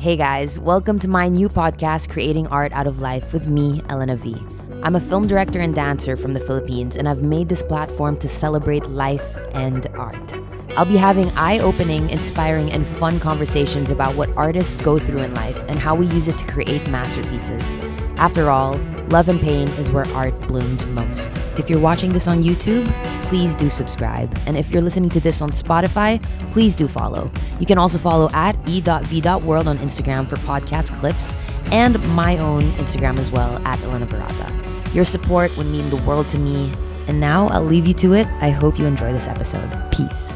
Hey guys, welcome to my new podcast, Creating Art Out of Life with me, Elena V. I'm a film director and dancer from the Philippines, and I've made this platform to celebrate life and art. I'll be having eye-opening, inspiring, and fun conversations about what artists go through in life and how we use it to create masterpieces. After all, love and pain is where art bloomed most. If you're watching this on YouTube, please do subscribe. And if you're listening to this on Spotify, please do follow. You can also follow at e.v.world on Instagram for podcast clips and my own Instagram as well, at Elena Verata. Your support would mean the world to me. And now I'll leave you to it. I hope you enjoy this episode. Peace.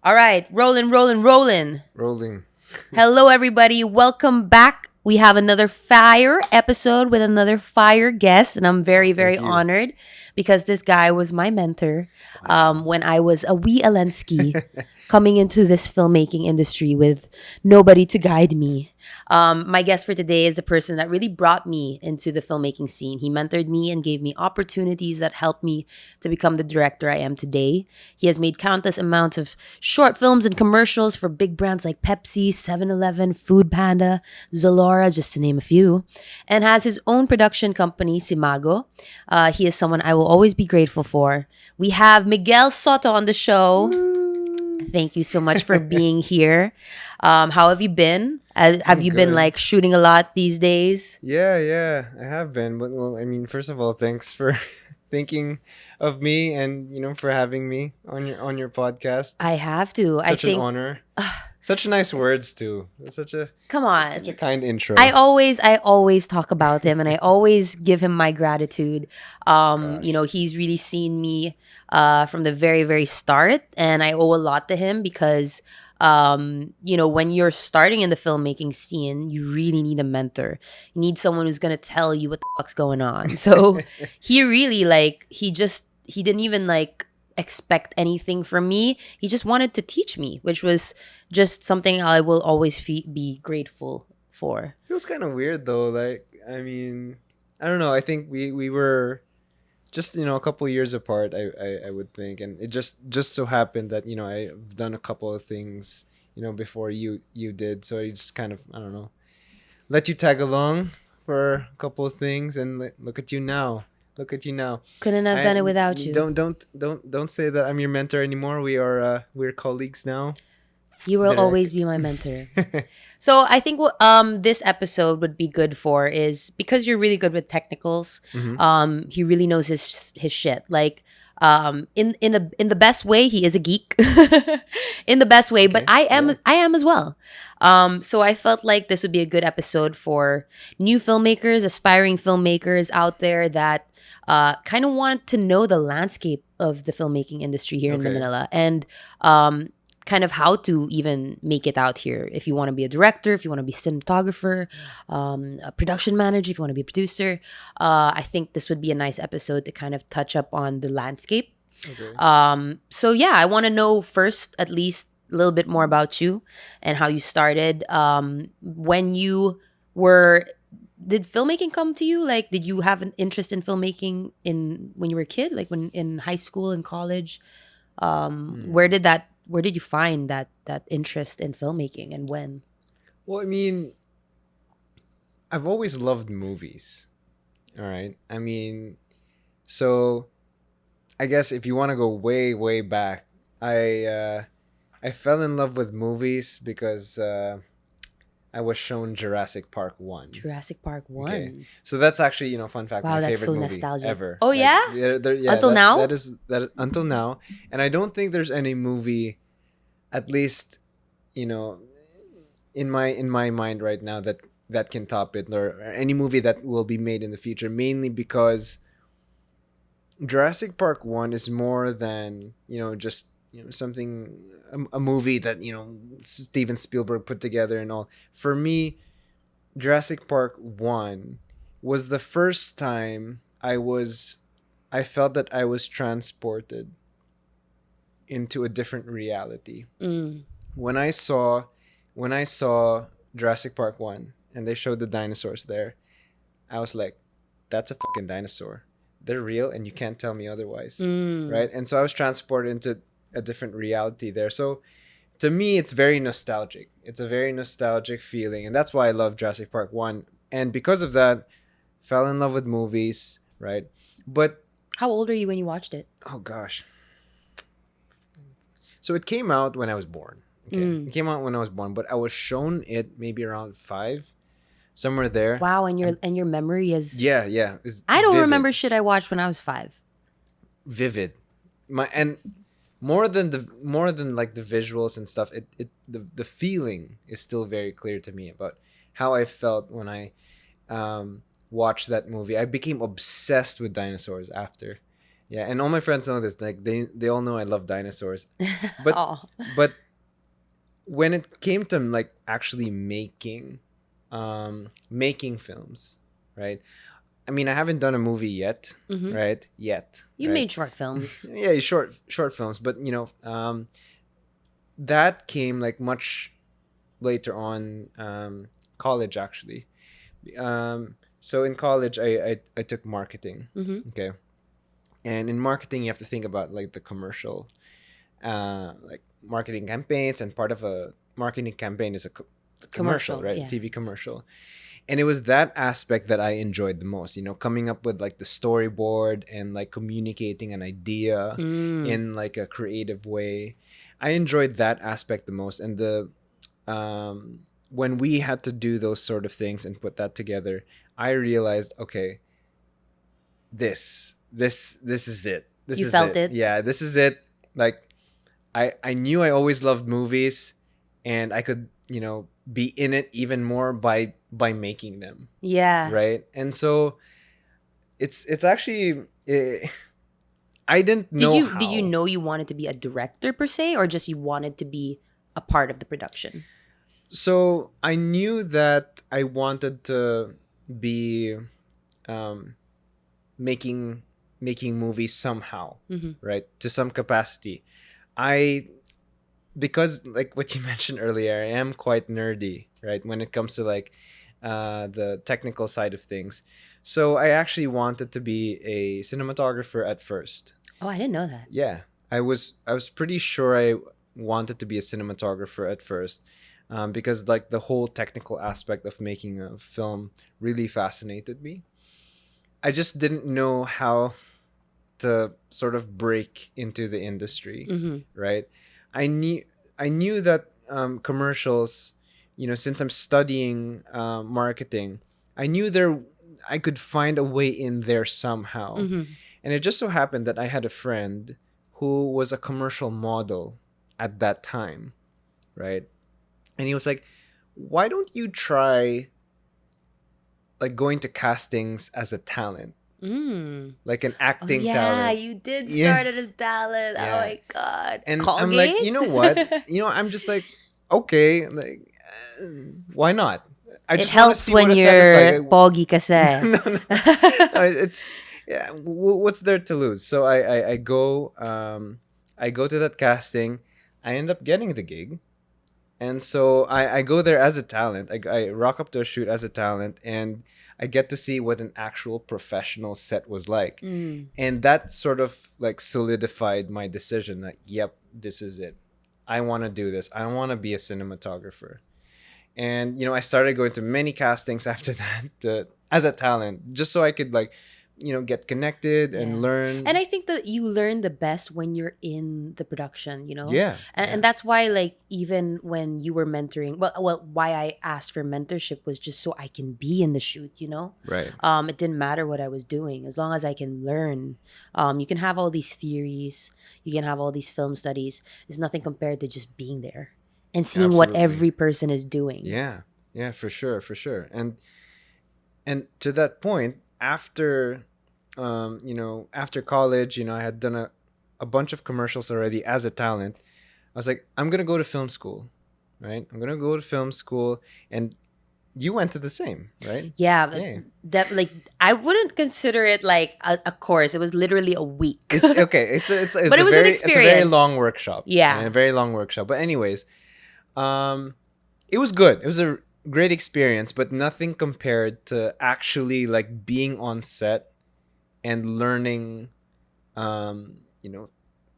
All right, rolling. Rolling. Hello, everybody. Welcome back. We have another fire episode with another fire guest, and I'm very, very honored because this guy was my mentor when I was a wee Elensky coming into this filmmaking industry with nobody to guide me. My guest for today is a person that really brought me into the filmmaking scene. He mentored me and gave me opportunities that helped me to become the director I am today. He has made countless amounts of short films and commercials for big brands like Pepsi, 7-Eleven, Food Panda, Zalora, just to name a few, and has his own production company, Simago. He is someone I will always be grateful for. We have Miguel Sotto on the show. Thank you so much for being here. How have you been? Have you been like shooting a lot these days? Yeah, I have been. But first of all, thanks for thinking of me and for having me on your podcast. I have to. Such an honor. Such nice words too. Such a kind intro. I always talk about him and I always give him my gratitude. He's really seen me from the very, very start, and I owe a lot to him because when you're starting in the filmmaking scene, you really need a mentor. You need someone who's gonna tell you what the fuck's going on. So he really he didn't even expect anything from me. He just wanted to teach me, which was just something I will always be grateful for. It was kind of weird though. I don't know. I think we were just a couple of years apart. I would think, and it just so happened that I've done a couple of things before you did. So I just kind of, I don't know, let you tag along for a couple of things, and look at you now. Couldn't have done it without you. Don't say that I'm your mentor anymore. We're colleagues now. You will always be my mentor. So I think what this episode would be good for is because you're really good with technicals. Mm-hmm. He really knows his shit. In the best way, he is a geek. In the best way, but I am as well. So I felt like this would be a good episode for new filmmakers, aspiring filmmakers out there that kind of want to know the landscape of the filmmaking industry here in Manila, and kind of how to even make it out here. If you want to be a director, if you want to be a cinematographer, a production manager, if you want to be a producer, I think this would be a nice episode to kind of touch up on the landscape. Okay. I want to know first, at least a little bit more about you and how you started. When you were, did filmmaking come to you? Did you have an interest in filmmaking when you were a kid? When in high school and college? Where did you find that interest in filmmaking, and when? Well, I've always loved movies. All right. So I guess if you want to go way, way back, I fell in love with movies because I was shown Jurassic Park 1. Jurassic Park 1. Okay. So that's actually, fun fact, wow, my that's favorite so movie nostalgic. ever. Oh, yeah? Until now? That is until now. And I don't think there's any movie, at least, in my mind right now, that can top it, or any movie that will be made in the future, mainly because Jurassic Park 1 is more than, just something, a movie that Steven Spielberg put together and all. For me, Jurassic Park 1 was the first time I felt that I was transported into a different reality. When I saw Jurassic Park 1 and they showed the dinosaurs there, I was like, that's a fucking dinosaur. They're real and you can't tell me otherwise. Right? And so I was transported into a different reality there. So to me, it's very nostalgic. It's a very nostalgic feeling, and that's why I love Jurassic Park 1. And because of that, fell in love with movies, right? But How old are you when you watched it? oh gosh. So it came out when I was born. Okay. It came out when I was born, but I was shown it maybe around 5, somewhere there. Wow, and your memory is. Yeah, yeah. It's I don't vivid. remember shit I watched when I was 5. Vivid. And more than like the visuals and stuff, the feeling is still very clear to me about how I felt when I watched that movie. I became obsessed with dinosaurs after. Yeah, and all my friends know this. Like they all know I love dinosaurs. But Oh. but when it came to like actually making films, right? I mean, I haven't done a movie yet, right? Yet. You right? made short films. Yeah, short films, but that came like much later on, college actually. So in college, I took marketing. Okay, and in marketing, you have to think about like the commercial, like marketing campaigns, and part of a marketing campaign is a commercial, right? Yeah. TV commercial. And it was that aspect that I enjoyed the most, coming up with like the storyboard and like communicating an idea in like a creative way. I enjoyed that aspect the most. And when we had to do those sort of things and put that together, I realized, okay, this is it. You felt it? Yeah, this is it. Like I knew I always loved movies, and I could, be in it even more by making them. Yeah. Right. And so it's actually I didn't know Did you know you wanted to be a director per se, or just you wanted to be a part of the production? So I knew that I wanted to be making movies somehow, right? To some capacity. Because like what you mentioned earlier, I am quite nerdy, right? When it comes to like the technical side of things. So I actually wanted to be a cinematographer at first. Oh, I didn't know that. Yeah, I was pretty sure I wanted to be a cinematographer at first, because like the whole technical aspect of making a film really fascinated me. I just didn't know how to sort of break into the industry, right? I knew that commercials, since I'm studying marketing, I knew I could find a way in there somehow. And it just so happened that I had a friend who was a commercial model at that time, right? And he was like, "Why don't you try like going to castings as a talent?" Like an acting talent. Yeah, you did start as a talent. Yeah. Oh my god. And Colgate? I'm like, you know what? I'm just like, okay, like, why not? I It just wanna helps see when what a set is you're like. pogi kasi. No. It's yeah. What's there to lose? So I go to that casting. I end up getting the gig, and so I go there as a talent. I rock up to a shoot as a talent, and I get to see what an actual professional set was like. And that sort of like solidified my decision that, yep, this is it. I want to do this. I want to be a cinematographer. And, I started going to many castings after that as a talent, just so I could like, get connected and learn. And I think that you learn the best when you're in the production, Yeah. And that's why, like, even when you were mentoring, well, why I asked for mentorship was just so I can be in the shoot, Right. It didn't matter what I was doing as long as I can learn. You can have all these theories, you can have all these film studies. It's nothing compared to just being there and seeing what Absolutely. every person is doing. Yeah, for sure. And to that point, after after college, I had done a bunch of commercials already as a talent. I was like, I'm gonna go to film school, right? I'm gonna go to film school, and you went to the same, right? Yeah, but that, like, I wouldn't consider it like a course. It was literally a week. It's okay. It's But it was an it's a very experience. long workshop. Yeah. A very long workshop. But anyways, it was good. It was a great experience, but nothing compared to actually like being on set and learning,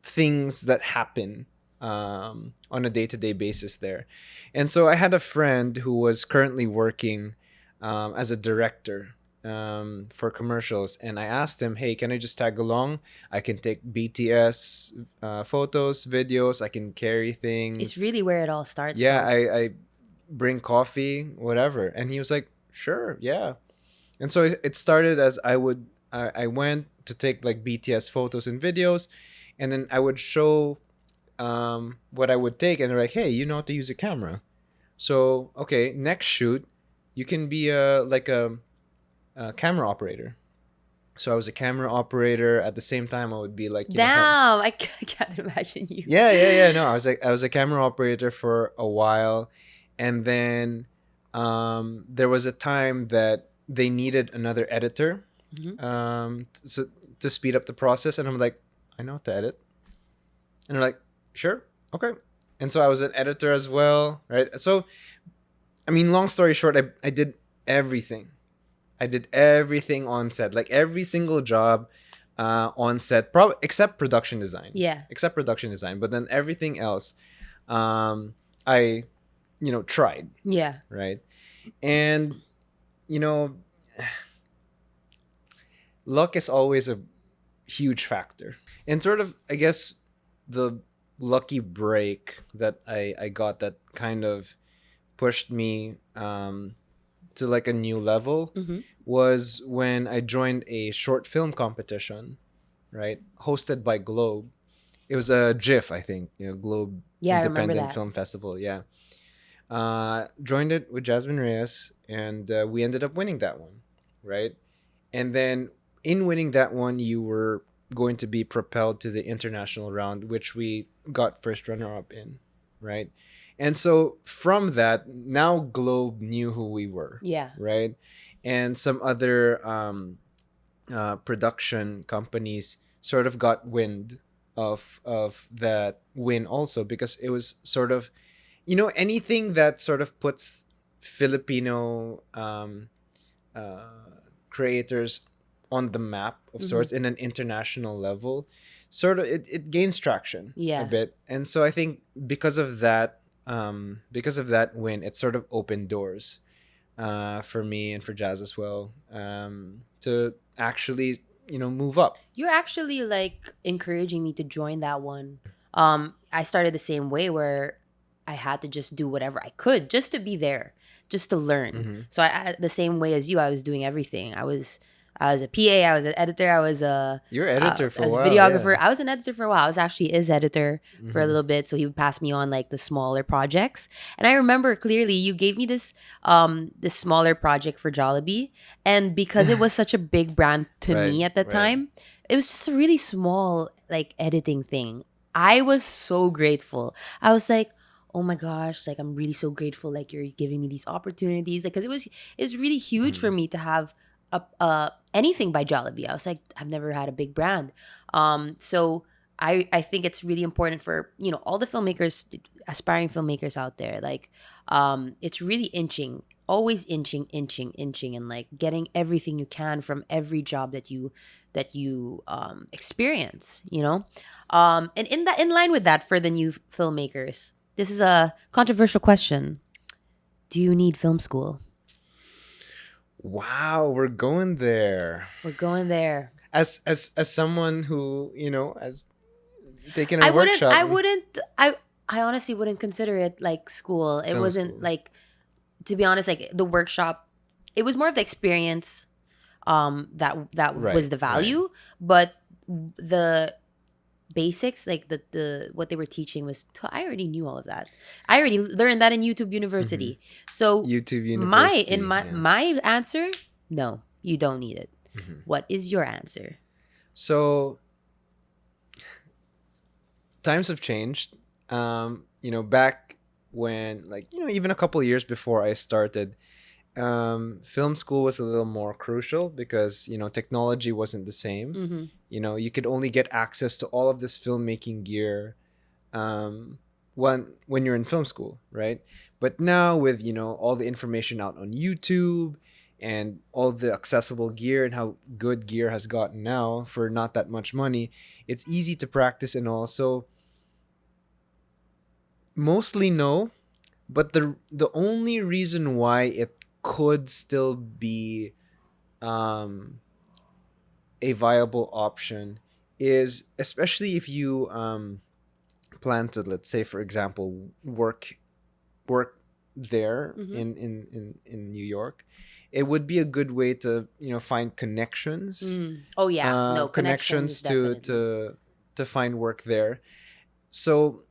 things that happen on a day-to-day basis there. And so I had a friend who was currently working as a director for commercials, and I asked him, hey, can I just tag along? I can take BTS photos, videos, I can carry things. It's really where it all starts. Yeah, though. I bring coffee, whatever. And he was like, sure, yeah. And so it started as I went to take like BTS photos and videos, and then I would show what I would take, and they're like, hey, you know how to use a camera. So, okay, next shoot, you can be a camera operator. So I was a camera operator. At the same time, I would be like, Damn, I can't imagine you. Yeah. No, I was a camera operator for a while, and then there was a time that they needed another editor so, to speed up the process, and I'm like, I know how to edit, and they're like, sure, okay. And so I was an editor as well, right? So, I mean, long story short, I did everything. I did everything on set, like every single job on set, except production design. Yeah. Except production design, but then everything else, I, tried. Yeah. Right, and luck is always a huge factor, and sort of, I guess, the lucky break that I got that kind of pushed me to like a new level was when I joined a short film competition, right? Hosted by Globe. It was a GIF, I think, Globe Independent Film Festival. Yeah. Joined it with Jasmine Reyes, and we ended up winning that one, right? And then in winning that one, you were going to be propelled to the international round, which we got first runner-up in, right? And so from that, now Globe knew who we were. Yeah. Right? And some other production companies sort of got wind of that win also, because it was sort of, anything that sort of puts Filipino creators on the map of sorts in an international level, sort of it gains traction a bit. And so I think because of that win, it sort of opened doors for me and for Jazz as well, to actually move up. You're actually like encouraging me to join that one. I started the same way, where I had to just do whatever I could just to be there, just to learn. So I the same way as you, I was doing everything. I was a PA, I was an editor, I was a... You're an editor for a while. I was a videographer. Yeah. I was an editor for a while. I was actually his editor for a little bit, so he would pass me on like the smaller projects. And I remember clearly you gave me this smaller project for Jollibee, and because it was such a big brand to me at the time, it was just a really small like editing thing. I was so grateful. I was like, oh my gosh, like I'm really so grateful, like you're giving me these opportunities, like, because it's really huge for me to have anything by Jollibee. I was like, I've never had a big brand. So I think it's really important for, all the filmmakers, aspiring filmmakers out there. Like, it's really always inching, and like getting everything you can from every job that you experience, And in line with that, for the new filmmakers, this is a controversial question. Do you need film school? Wow, we're going there. We're going there. As someone who, has taken a workshop. I honestly wouldn't consider it like school. It wasn't school. Like, to be honest, like the workshop, it was more of the experience that was the value, but the basics, like the what they were teaching I already knew all of that. I already learned that in YouTube University. So YouTube University. My answer, no, you don't need it. What is your answer? So times have changed. Back when, like, even a couple of years before I started, film school was a little more crucial because technology wasn't the same. You could only get access to all of this filmmaking gear when you're in film school, right? But now with all the information out on YouTube and all the accessible gear and how good gear has gotten now for not that much money, it's easy to practice and all. So mostly no, but the only reason why it could still be um, a viable option is, especially if you plan to, let's say for example, work there in New York, it would be a good way to find connections. Oh yeah, no, Connections definitely. to find work there. So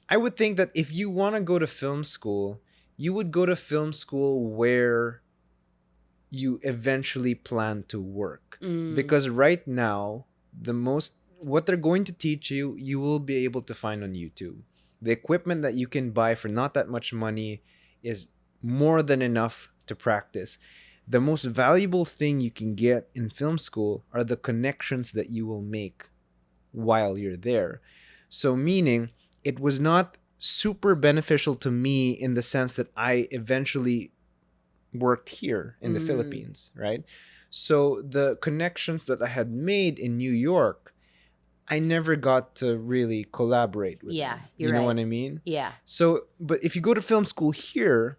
I would think that if you want to go to film school, you would go to film school where you eventually plan to work. Because right now, the most what they're going to teach you, you will be able to find on YouTube. The equipment that you can buy for not that much money is more than enough to practice. The most valuable thing you can get in film school are the connections that you will make while you're there. So meaning, it was not super beneficial to me in the sense that I eventually worked here in the Philippines, right? So the connections that I had made in New York, I never got to really collaborate with them. You're you know right. what I mean? Yeah. So, but if you go to film school here,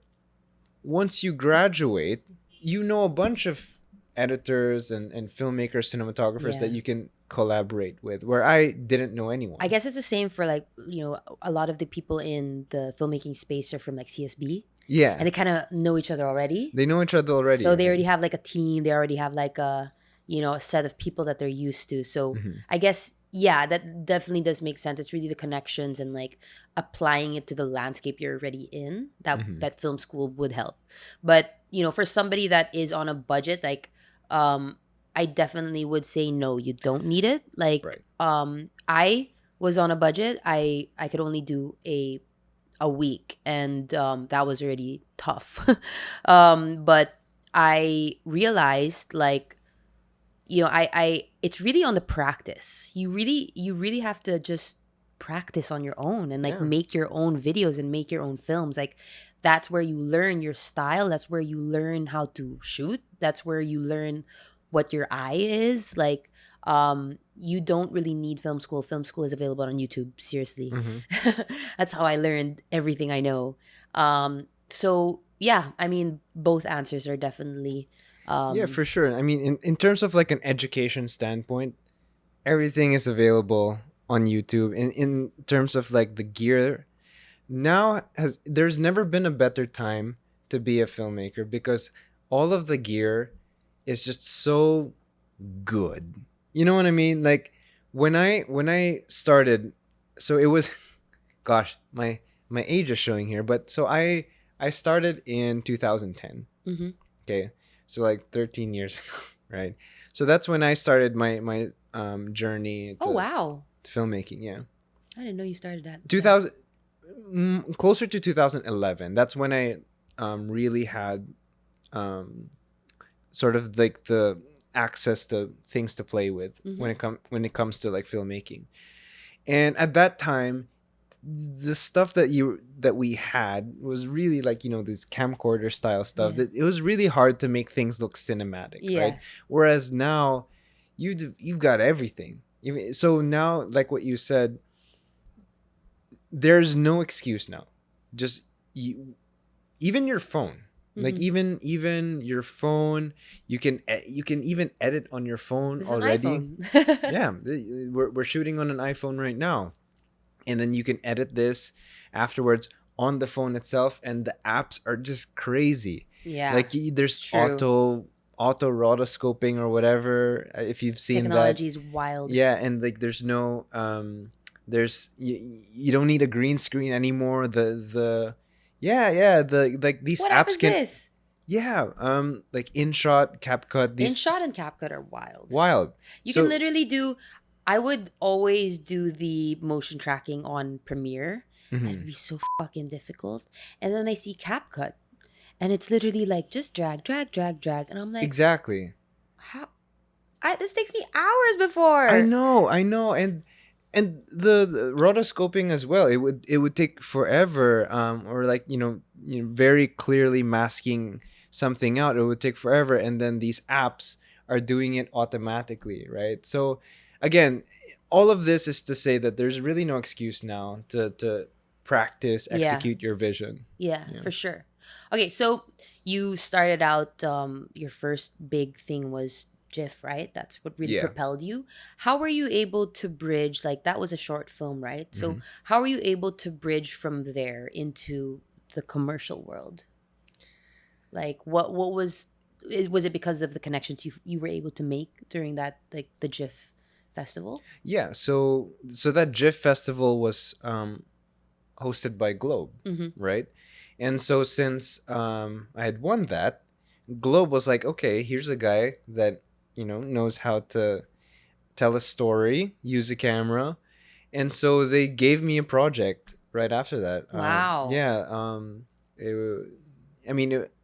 once you graduate, you know a bunch of editors and filmmakers, cinematographers that you can collaborate with, where I didn't know anyone. I guess it's the same for like, a lot of the people in the filmmaking space are from like CSB. Yeah. And they kind of know each other already. They know each other already. So they already have like a team. They already have like a set of people that they're used to. So I guess, yeah, that definitely does make sense. It's really the connections and like applying it to the landscape you're already in that film school would help. But, for somebody that is on a budget, like, I definitely would say no, you don't need it. Like, I was on a budget. I could only do a week, and that was already tough. But I realized, like, I it's really on the practice. You really have to just practice on your own and like make your own videos and make your own films. Like, that's where you learn your style. That's where you learn how to shoot. That's where you learn what your eye is. Like, you don't really need film school. Film school is available on YouTube. Seriously. That's how I learned everything I know. So yeah, I mean, both answers are definitely yeah, for sure. I mean, in terms of like an education standpoint, everything is available on YouTube. In terms of like the gear, there's never been a better time to be a filmmaker, because all of the gear is just so good. You know what I mean? Like when I started, so it was, gosh, my age is showing here, but so I started in 2010. Okay, so like 13 years ago, right? So that's when I started my journey to filmmaking. Yeah, I didn't know you started that. 2000, closer to 2011. That's when I really had sort of like the access to things to play with when it comes to like filmmaking. And at that time, the stuff that we had was really like, this camcorder style stuff that it was really hard to make things look cinematic, right? Whereas now you've got everything. So now, like what you said, there's no excuse now. Just even your phone. Like even your phone, you can even edit on your phone already. Yeah, we're shooting on an iPhone right now, and then you can edit this afterwards on the phone itself, and the apps are just crazy. Yeah, like there's auto rotoscoping or whatever, if you've seen technology is wild. Yeah, and like there's no you don't need a green screen anymore. The like these what apps can this? Like InShot, CapCut. InShot and CapCut are wild. You So, can literally do. I would always do the motion tracking on Premiere. And it'd be so fucking difficult. And then I see CapCut, and it's literally like just drag, drag, drag, drag, and I'm like, exactly. How? This takes me hours before. I know, and the rotoscoping as well. It would take forever. Or like very clearly masking something out, it would take forever, and then these apps are doing it automatically, right? So again, all of this is to say that there's really no excuse now to practice, Yeah. execute your vision. Yeah, for sure. Okay, so you started out, your first big thing was GIF, right? That's what really propelled you. How were you able to bridge, like that was a short film, right? So how were you able to bridge from there into the commercial world? Like what was it because of the connections you were able to make during that, like the GIF festival? Yeah, so that GIF festival was hosted by Globe, right? And so since I had won that, Globe was like, okay, here's a guy that knows how to tell a story, use a camera, and so they gave me a project right after that. Wow.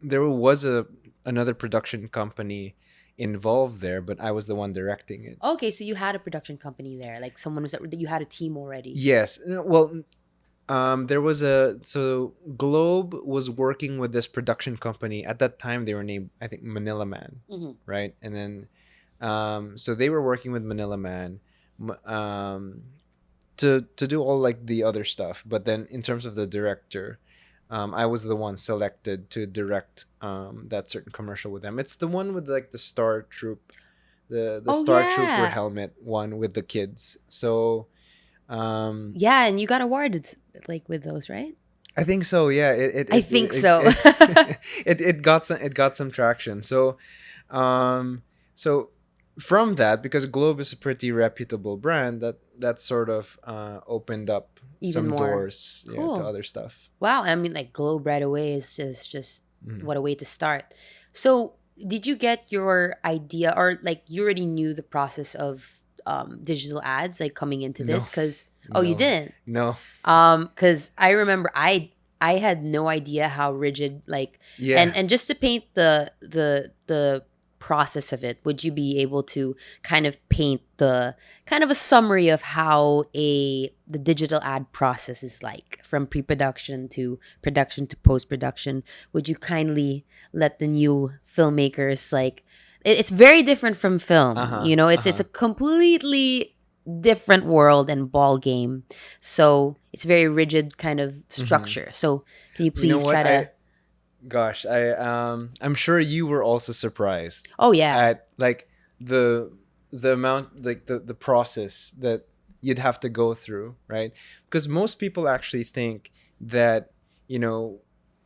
There was another production company involved there, but I was the one directing it. Okay, so you had a production company there, like someone was that you had a team already. Yes. Well, there was Globe was working with this production company. At that time, they were named, I think, Manila Man, right? And then, so they were working with Manila Man, to do all like the other stuff. But then, in terms of the director, I was the one selected to direct that certain commercial with them. It's the one with like the Star Troop, the Star Trooper helmet one with the kids. So. Yeah, and you got awarded like with those, right? I think so. Yeah, it got some traction. So, so from that, because Globe is a pretty reputable brand, that sort of opened up even some more doors, cool. to other stuff. Wow, I mean, like Globe right away is just what a way to start. So, did you get your idea, or like you already knew the process of digital ads, like coming into this? Because you didn't? No. Because I remember I had no idea how rigid, like, and just to paint the process of it, would you be able to kind of paint the kind of a summary of how the digital ad process is like, from pre-production to production to post-production? Would you kindly let the new filmmakers, like, it's very different from film, it's a completely different world and ball game, so it's very rigid kind of structure. So can you please try to I'm sure you were also surprised at like the amount, like the process that you'd have to go through, right? Because most people actually think that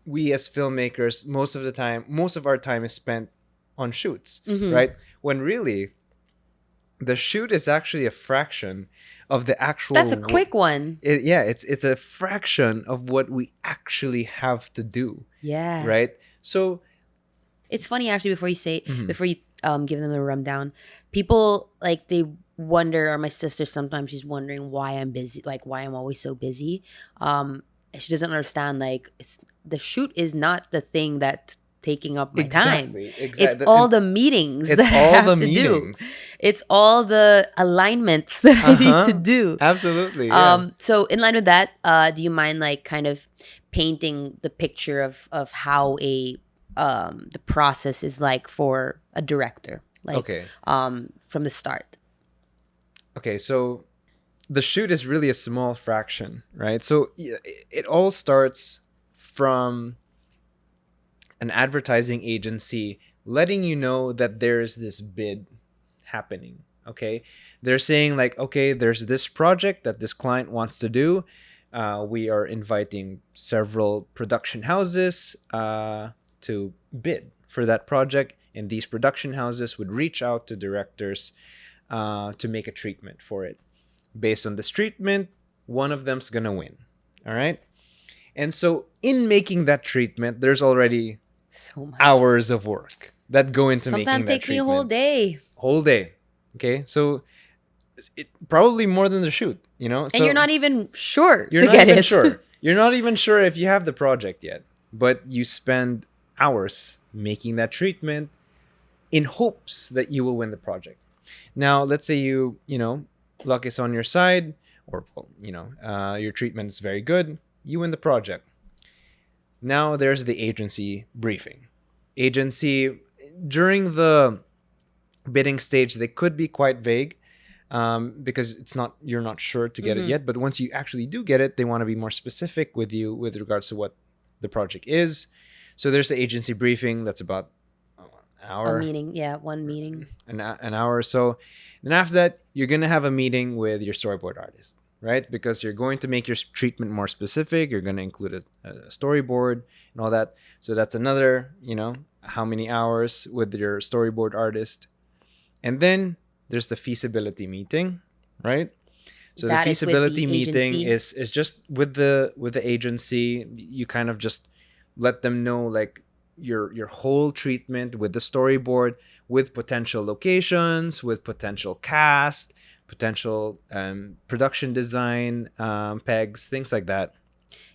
we as filmmakers, most of our time is spent on shoots, right? When really the shoot is actually a fraction of the actual. That's a quick one. It's a fraction of what we actually have to do. Yeah. Right. So it's funny actually. Before you give them a rundown, people like they wonder, or my sister sometimes she's wondering why I'm busy, like why I'm always so busy. She doesn't understand, like the shoot is not the thing that's taking up my time. It's all the meetings that I have to do. It's all the alignments that I need to do. Absolutely. Yeah. So in line with that, do you mind like kind of painting the picture of how the process is like for a director, like from the start? Okay, so the shoot is really a small fraction, right? So it all starts from an advertising agency letting you know that there's this bid happening. Okay, they're saying like, okay, there's this project that this client wants to do. We are inviting several production houses to bid for that project, and these production houses would reach out to directors to make a treatment for it. Based on this treatment, one of them's gonna win. All right, and so in making that treatment, there's already so much hours of work that go into making that treatment. Sometimes takes me a whole day. Okay, so it probably more than the shoot, And so you're not even sure you're not even sure. You're not even sure if you have the project yet, but you spend hours making that treatment in hopes that you will win the project. Now, let's say luck is on your side, or your treatment is very good. You win the project. Now there's the agency briefing. Agency, during the bidding stage, they could be quite vague, because you're not sure to get it yet. But once you actually do get it, they want to be more specific with you with regards to what the project is. So there's the agency briefing. That's about an hour. A meeting, yeah, one meeting. An hour or so. Then after that, you're going to have a meeting with your storyboard artist, right? Because you're going to make your treatment more specific. You're going to include a storyboard and all that. So that's another, how many hours with your storyboard artist. And then there's the feasibility meeting, right? So That the is with feasibility the meeting agency. is just with the agency. You kind of just let them know like your whole treatment with the storyboard, with potential locations, with potential cast, potential production design, pegs, things like that.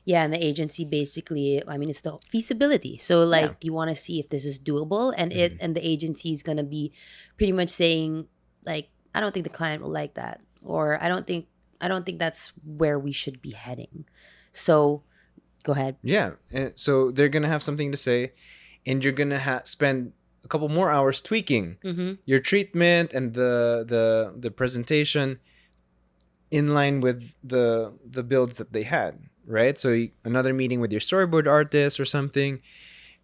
Yeah, and the agency basically, I mean, it's the feasibility. So like you want to see if this is doable, and and the agency is going to be pretty much saying like, I don't think the client will like that, or I don't think that's where we should be heading. So go ahead. Yeah. And so they're going to have something to say, and you're going to spend a couple more hours tweaking your treatment and the presentation in line with the builds that they had, right? So another meeting with your storyboard artist or something.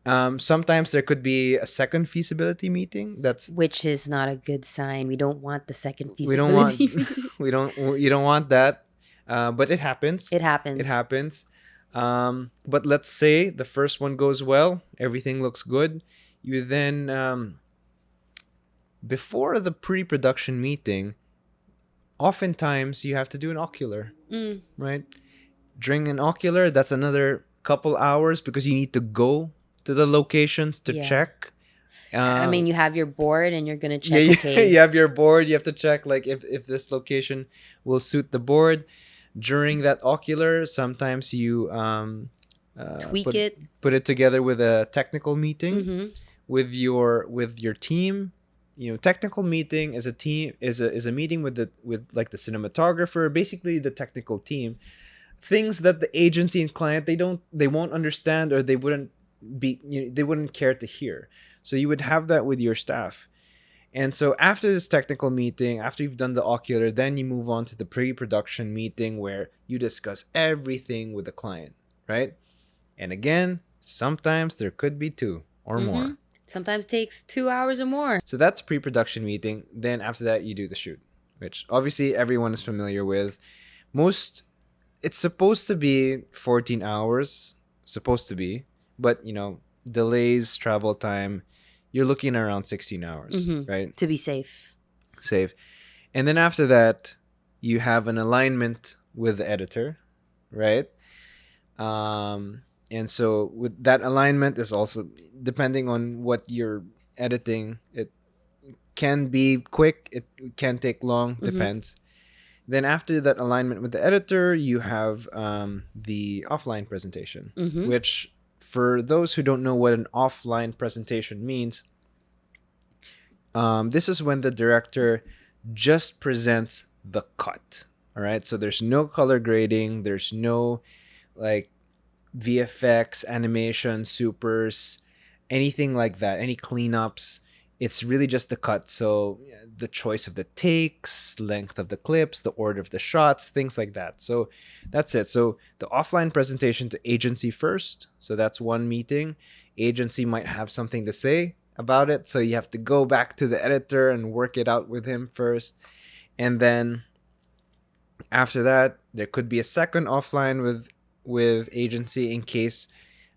Sometimes there could be a second feasibility meeting. Which is not a good sign. We don't want the second we don't want feasibility. you don't want that, but it happens. It happens. It happens. But let's say the first one goes well, everything looks good. You then, before the pre-production meeting, oftentimes you have to do an ocular, right? During an ocular, that's another couple hours because you need to go to the locations to check. I mean, you have your board and you're going to check, Yeah, okay. you have your board. You have to check like if this location will suit the board. During that ocular, sometimes you tweak it, put it together with a technical meeting with your team. Technical meeting is a meeting with like the cinematographer, basically the technical team. Things that the agency and client they won't understand, or they wouldn't care to hear. So you would have that with your staff. And so after this technical meeting, after you've done the ocular, then you move on to the pre-production meeting where you discuss everything with the client, right? And again, sometimes there could be 2 or more. Sometimes takes 2 hours or more. So that's pre-production meeting. Then after that, you do the shoot, which obviously everyone is familiar with. It's supposed to be 14 hours, but delays, travel time, you're looking around 16 hours, right? To be safe. And then after that, you have an alignment with the editor, right? And so with that alignment is also, depending on what you're editing, it can be quick, it can take long, depends. Then after that alignment with the editor, you have the offline presentation, which, for those who don't know what an offline presentation means, this is when the director just presents the cut. All right. So there's no color grading. There's no like VFX, animation, supers, anything like that, any cleanups. It's really just the cut. So the choice of the takes, length of the clips, the order of the shots, things like that. So that's it. So the offline presentation to agency first. So that's one meeting. Agency might have something to say about it. So you have to go back to the editor and work it out with him first. And then after that, there could be a second offline with agency in case,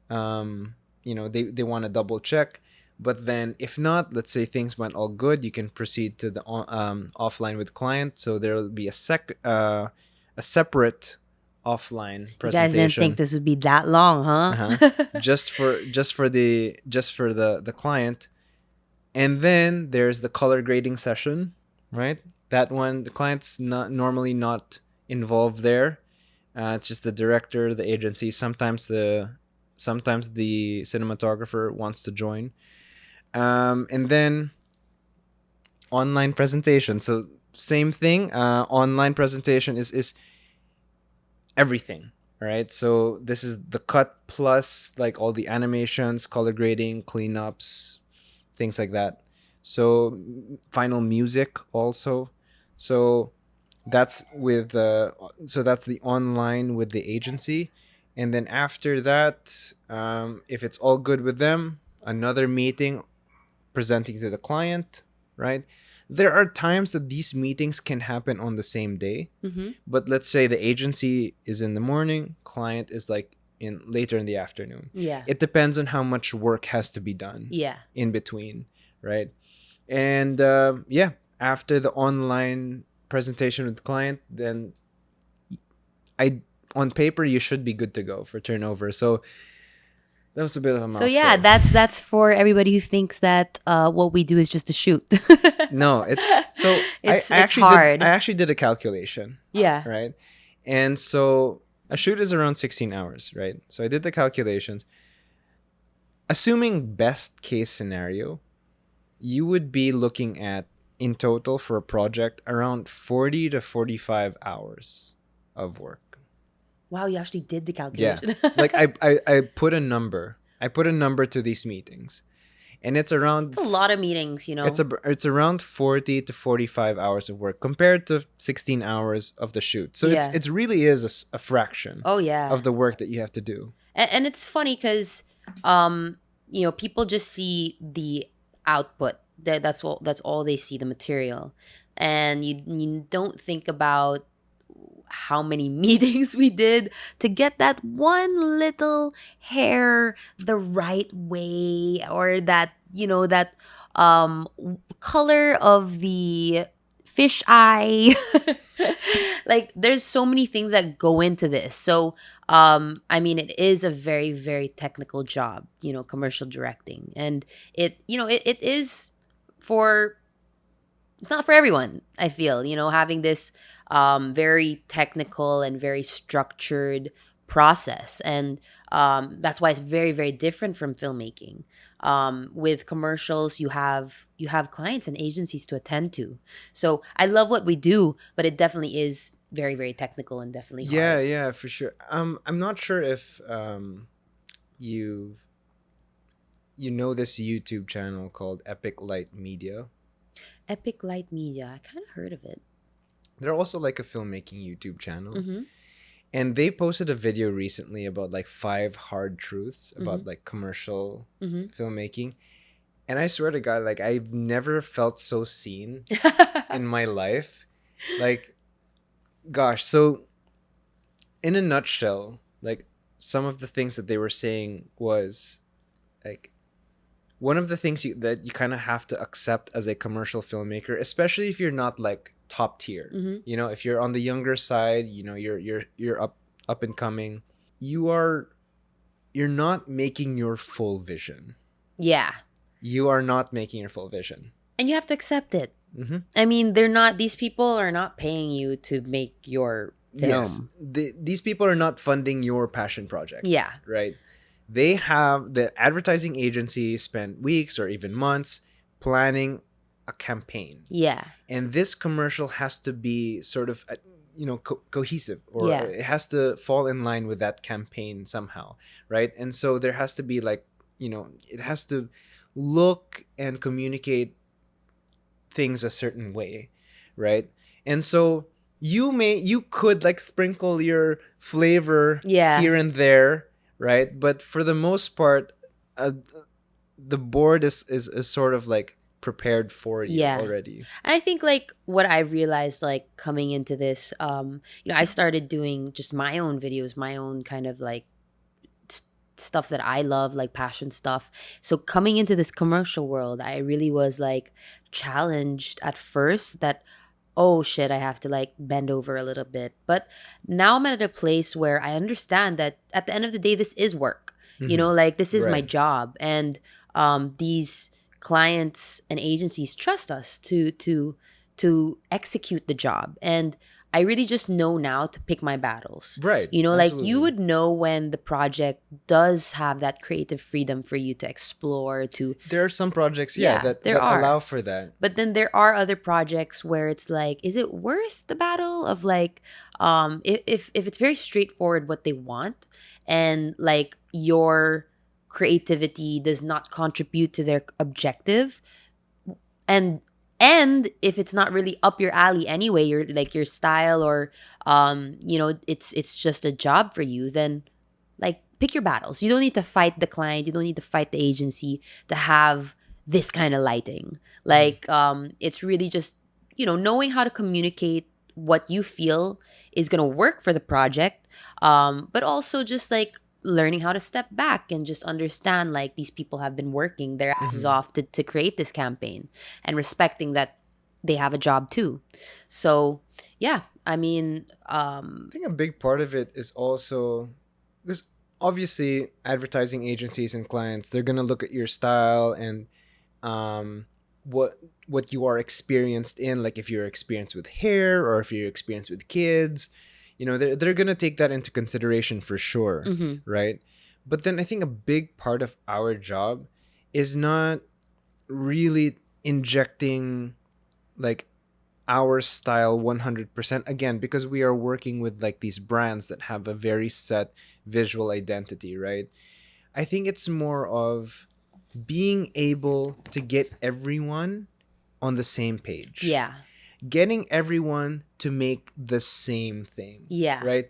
they want to double check. But then if not, let's say things went all good, you can proceed to the offline with client. So there will be a separate offline presentation. You guys didn't think this would be that long, huh? just for the client. And then there's the color grading session, right? That one, the client's normally not involved there. It's just the director, the agency. Sometimes the cinematographer wants to join. And then online presentation. So same thing. Online presentation is everything, All right. So this is the cut plus like all the animations, color grading, cleanups, things like that. So final music also. So that's with so that's the online with the agency, and then after that, if it's all good with them, another meeting presenting to the client, right? There are times that these meetings can happen on the same day, but let's say the agency is in the morning, client is like in later in the afternoon. Yeah. It depends on how much work has to be done Yeah. in between, right? And yeah, after the online presentation with the client, then I on paper you should be good to go for turnover. So that was a bit of a So mouthful. yeah, that's for everybody who thinks that what we do is just a shoot. No, It's I actually hard. I actually did a calculation, Yeah. right? And so a shoot is around 16 hours, right? So I did the calculations. Assuming best case scenario, you would be looking at in total for a project around 40 to 45 hours of work. Wow, you actually did the Yeah. calculation. Like I put a number. I put a number to these meetings. And it's around It's a lot of meetings, you know. it's around 40 to 45 hours of work compared to 16 hours of the shoot. So Yeah. it really is a fraction Oh yeah. of the work that you have to do. And it's funny because you know, people just see the output. That's all they see, the material. And you don't think about how many meetings we did to get that one little hair the right way, or that, you know, that color of the fish eye. Like there's so many things that go into this. So I mean, it is a very, very technical job, you know, commercial directing. And it, you know, it is for, it's not for everyone, I feel, you know, having this very technical and very structured process. And that's why it's very, very different from filmmaking. With commercials, you have clients and agencies to attend to. So I love what we do, but it definitely is very, very technical and definitely Yeah, hard. yeah, for sure. I'm not sure if you know this YouTube channel called Epic Light Media. Epic Light Media, I kind of heard of it. They're also like a filmmaking YouTube channel. Mm-hmm. And they posted a video recently about like 5 hard truths about Mhm. like commercial Mm-hmm. filmmaking. And I swear to God, like I've never felt so seen in my life. Like, gosh, so in a nutshell, like some of the things that they were saying was like one of the things that you kind of have to accept as a commercial filmmaker, especially if you're not like top tier. Mm-hmm. You know, if you're on the younger side, you know, you're up and coming. You're not making your full vision. Yeah. You are not making your full vision. And you have to accept it. Mm-hmm. I mean, these people are not paying you to make your film. Yes, these people are not funding your passion project. Yeah. Right. They have the advertising agency spent weeks or even months planning a campaign. Yeah. And this commercial has to be sort of, you know, cohesive, or Yeah. it has to fall in line with that campaign somehow. Right. And so there has to be like, you know, it has to look and communicate things a certain way. Right. And so you could like sprinkle your flavor Yeah. here and there, right? But for the most part, the board is sort of like prepared for you Yeah. already. And I think like what I realized like coming into this, you know, I started doing just my own videos, my own kind of like stuff that I love, like passion stuff. So coming into this commercial world, I really was like challenged at first that, oh shit, I have to like bend over a little bit. But now I'm at a place where I understand that at the end of the day, this is work. You know, like this is my Right. job. And these clients and agencies trust us to execute the job. And I really just know now to pick my battles. Right. You know, like Absolutely. you would know when the project does have that creative freedom for you to explore, to There are some projects, Yeah, that there are. allow for that. but then there are other projects where it's like, is it worth the battle of like if it's very straightforward what they want, and like your creativity does not contribute to their objective, and if it's not really up your alley anyway, your like your style, or it's just a job for you, then like pick your battles. You don't need to fight the client, you don't need to fight the agency to have this kind of lighting. Like it's really just knowing how to communicate what you feel is going to work for the project, but also just like learning how to step back and just understand like these people have been working their asses off to create this campaign, and respecting that they have a job too. So yeah, I mean, I think a big part of it is also because obviously advertising agencies and clients, they're gonna look at your style and um, what you are experienced in, like if you're experienced with hair or if you're experienced with kids, they're gonna take that into consideration for sure, right? But then I think a big part of our job is not really injecting like our style 100% again, because we are working with like these brands that have a very set visual identity, right? I think it's more of being able to get everyone on the same page. yeah, Getting everyone to make the same thing. Yeah. Right?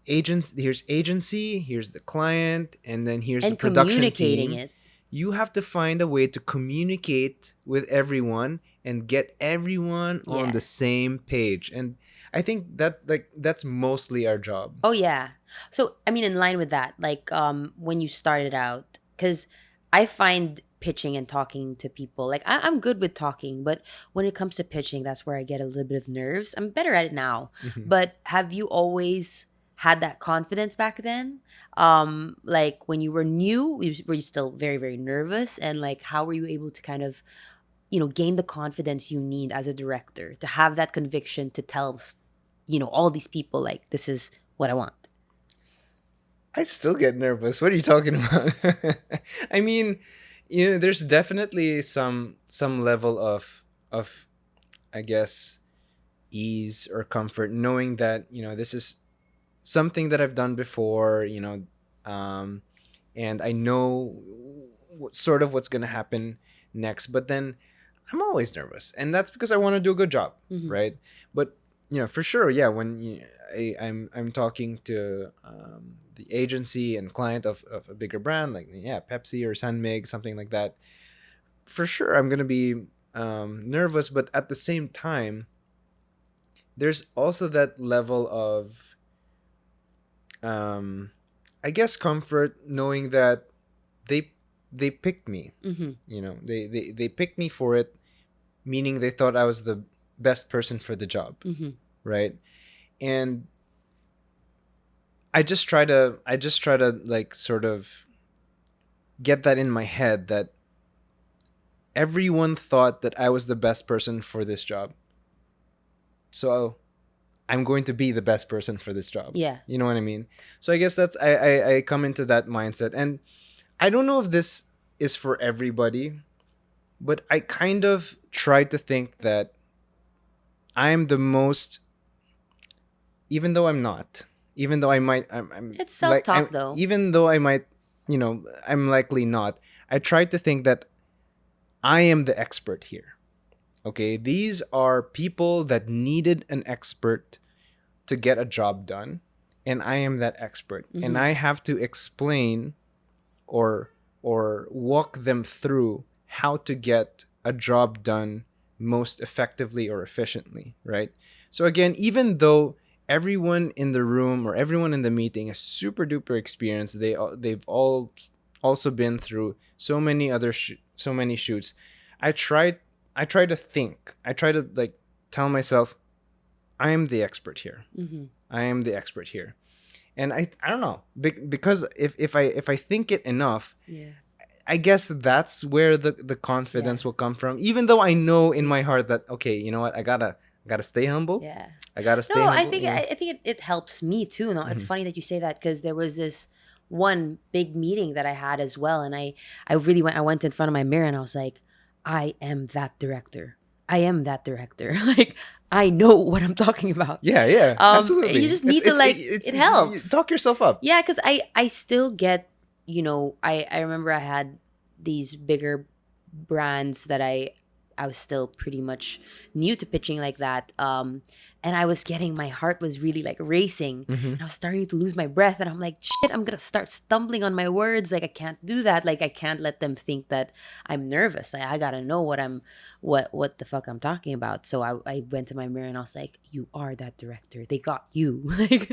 Here's agency, here's the client, and then here's the and production communicating team. it. You have to find a way to communicate with everyone and get everyone on the Yes. same page. And I think that's mostly our job. Oh yeah. So I mean, in line with that, like when you started out, because I find pitching and talking to people, like I'm good with talking, but when it comes to pitching, that's where I get a little bit of nerves. I'm better at it now, Mhm. but have you always had that confidence back then? Like when you were new, were you still very very nervous, and like how were you able to kind of gain the confidence you need as a director to have that conviction to tell all these people like this is what I want? I still get nervous. What are you talking about? I mean, there's definitely some level of I guess ease or comfort knowing that, this is something that I've done before, um and I know sort of what's going to happen next, but then I'm always nervous, and that's because I want to do a good job, Mhm. right? But for sure, yeah. When I'm talking to the agency and client of a bigger brand, like Pepsi or Mig, something like that, for sure I'm gonna be nervous. But at the same time, there's also that level of I guess comfort knowing that they picked me. Mhm. They picked me for it, meaning they thought I was the best person for the job, Mhm. right? And I just try to like sort of get that in my head that everyone thought that I was the best person for this job, so I'm going to be the best person for this job. Yeah. You know what I mean? So I guess that's I come into that mindset, and I don't know if this is for everybody, but I kind of try to think that I'm the most, even though I'm not, even though I might, I'm It's like, self-talk though. even though I might, I'm likely not. I try to think that I am the expert here. Okay, these are people that needed an expert to get a job done, and I am that expert, and Mhm. I have to explain or walk them through how to get a job done most effectively or efficiently, right? So again, even though everyone in the room or everyone in the meeting is super duper experienced, they've all also been through so many so many shoots. I try I try to think. I try to like tell myself I am the expert here. Mhm. I am the expert here. And I don't know, because if I think it enough, Yeah. I guess that's where the confidence Yeah. will come from. Even though I know in my heart that okay, you know what, I gotta stay humble. Yeah. I gotta stay No, I humble. think I think it helps me too. No, it's Mhm. funny that you say that because there was this one big meeting that I had as well, and I really went. I went in front of my mirror and I was like, I am that director. I am that director. Like, I know what I'm talking about. Yeah, absolutely. You just need to like, it helps. Talk yourself up. Yeah, because I still get, I remember I had these bigger brands that I was still pretty much new to pitching like that. And I was getting, my heart was really like racing, and I was starting to lose my breath, and I'm like, shit, I'm gonna start stumbling on my words. Like, I can't do that. Like, I can't let them think that I'm nervous. I gotta know what the fuck I'm talking about. So I went to my mirror and I was like, you are that director. They got you. Like,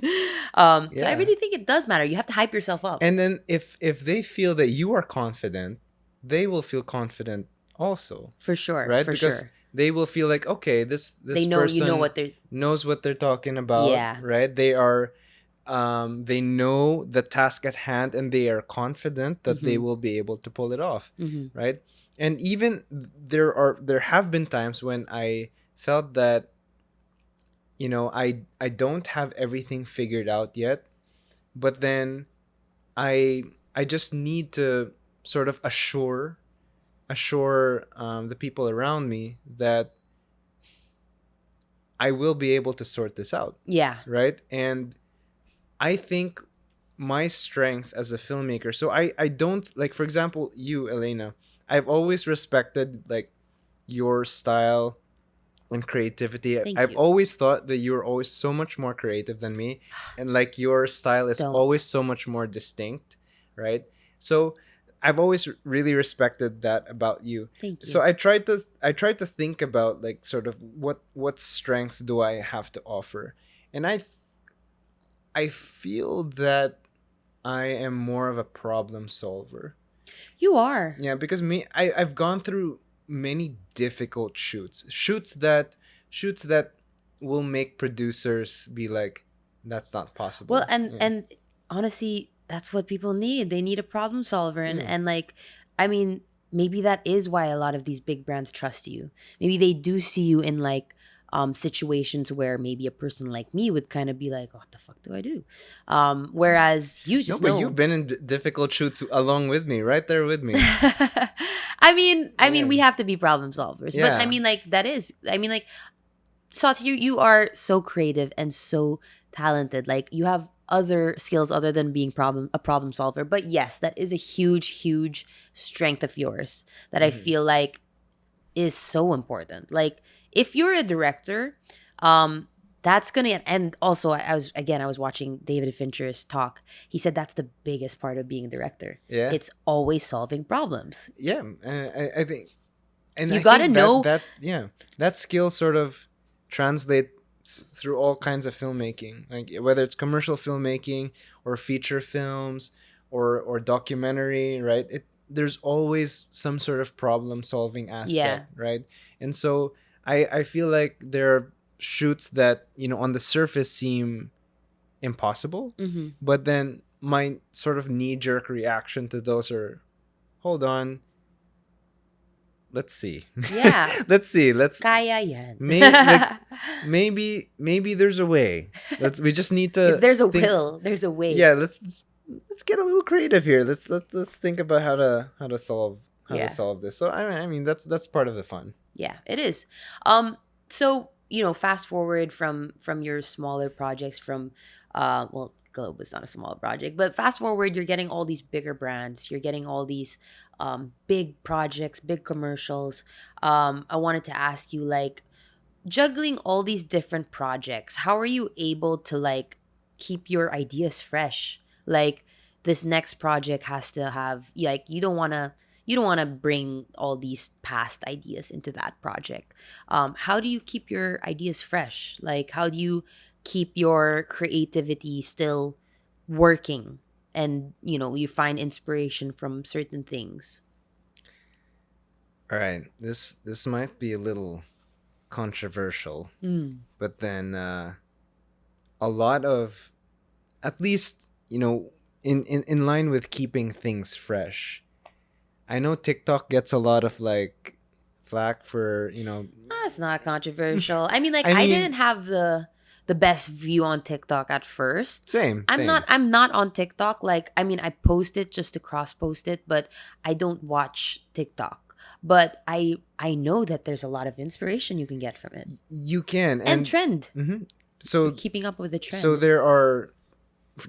so I really think it does matter. You have to hype yourself up. And then if they feel that you are confident, they will feel confident also. For sure. Right? For because sure. they will feel like, okay, this They know, person what they're knows what they're talking about. Yeah. Right? They are they know the task at hand, and they are confident that they will be able to pull it off. Right? And even there have been times when I felt that I don't have everything figured out yet, but then I just need to sort of assure the people around me that I will be able to sort this out. Yeah. Right? And I think my strength as a filmmaker, so I don't, like, for example, you, Elena, I've always respected like your style and creativity. Thank I've you. always thought that you're always so much more creative than me, and like your style is Don't. always so much more distinct, right? So I've always really respected that about you. Thank you. So I tried to think about like sort of what strengths do I have to offer, and I feel that I am more of a problem solver. You are. Yeah, because I've gone through many difficult shoots that will make producers be like, that's not possible. Well, and honestly, that's what people need. They need a problem solver, and like, I mean, maybe that is why a lot of these big brands trust you. Maybe they do see you in like situations where maybe a person like me would kind of be like, what the fuck do I do? Whereas you just but know. you've been in difficult shoots along with me, right there with me. I mean, we have to be problem solvers. Yeah. But I mean, like, like, Sotto, you are so creative and so talented. Like, you have other skills other than being a problem solver. But yes, that is a huge strength of yours that I feel like is so important. Like, if you're a director, that's gonna, and also I was watching David Fincher's talk. He said that's the biggest part of being a director. Yeah. It's always solving problems. Yeah, I think, and You I gotta think know- that skill sort of translates through all kinds of filmmaking, like whether it's commercial filmmaking or feature films or documentary, right? There's always some sort of problem solving aspect, right? And so I feel like there are shoots that on the surface seem impossible, but then my sort of knee-jerk reaction to those are, hold on, let's see. Yeah. Let's Kaya yan. maybe there's a way. We just need to, if there's a will, there's a way. yeah, let's get a little creative here. Let's think about how to solve this. So I mean that's part of the fun. Yeah, it is. So, fast forward from your smaller projects from well, Globe is not a small project, but fast forward, you're getting all these bigger brands, you're getting all these big projects, big commercials. I wanted to ask you, like, juggling all these different projects, how are you able to like keep your ideas fresh? Like, this next project has to have, like, you don't want to bring all these past ideas into that project. How do you keep your ideas fresh? Like, how do you keep your creativity still working, and you find inspiration from certain things? All right, this might be a little controversial, but then a lot of, at least in line with keeping things fresh. I know TikTok gets a lot of like flack for That's not controversial. I mean, like, I I mean- didn't have the best view on TikTok at first. same. I'm not on TikTok. Like, I mean, I post it just to cross post it, but I don't watch TikTok. but I know that there's a lot of inspiration you can get from it. You can. And trend. Mhm. So Keeping up with the trend. So there are,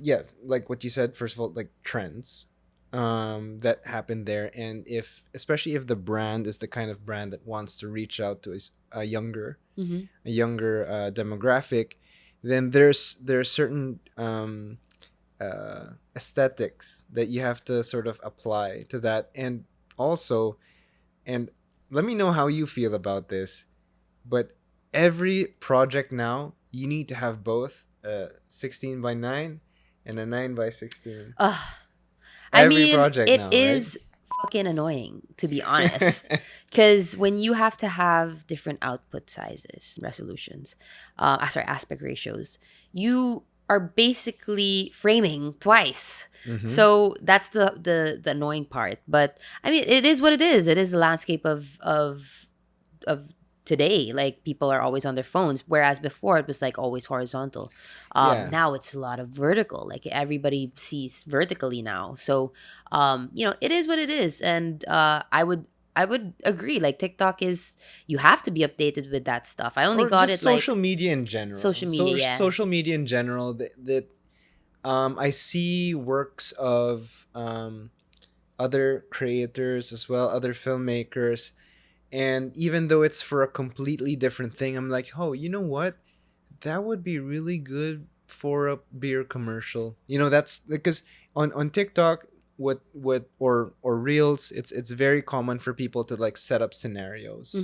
yeah, like what you said, first of all, like trends that happen there. And especially if the brand is the kind of brand that wants to reach out to a younger, demographic, then there's certain aesthetics that you have to sort of apply to that. And also, and let me know how you feel about this, but every project now, you need to have both a 16 by 9 and a 9 by 16. I Every mean, project it now, is fucking annoying, to be honest. Because when you have to have different output sizes, resolutions, aspect ratios, you are basically framing twice. So that's the annoying part. But I mean, it is what it is. It is the landscape of today. Like, people are always on their phones, whereas before it was like always horizontal. Yeah. Now it's a lot of vertical. Like, everybody sees vertically now. So it is what it is. And I would agree. Like, TikTok is, you have to be updated with that stuff. I only Or got just it like social media in general. social media. Yeah. Social media in general. That I see works of other creators as well, other filmmakers. And even though it's for a completely different thing, I'm like, oh, you know what? That would be really good for a beer commercial. That's because on TikTok, or reels, it's very common for people to like set up scenarios,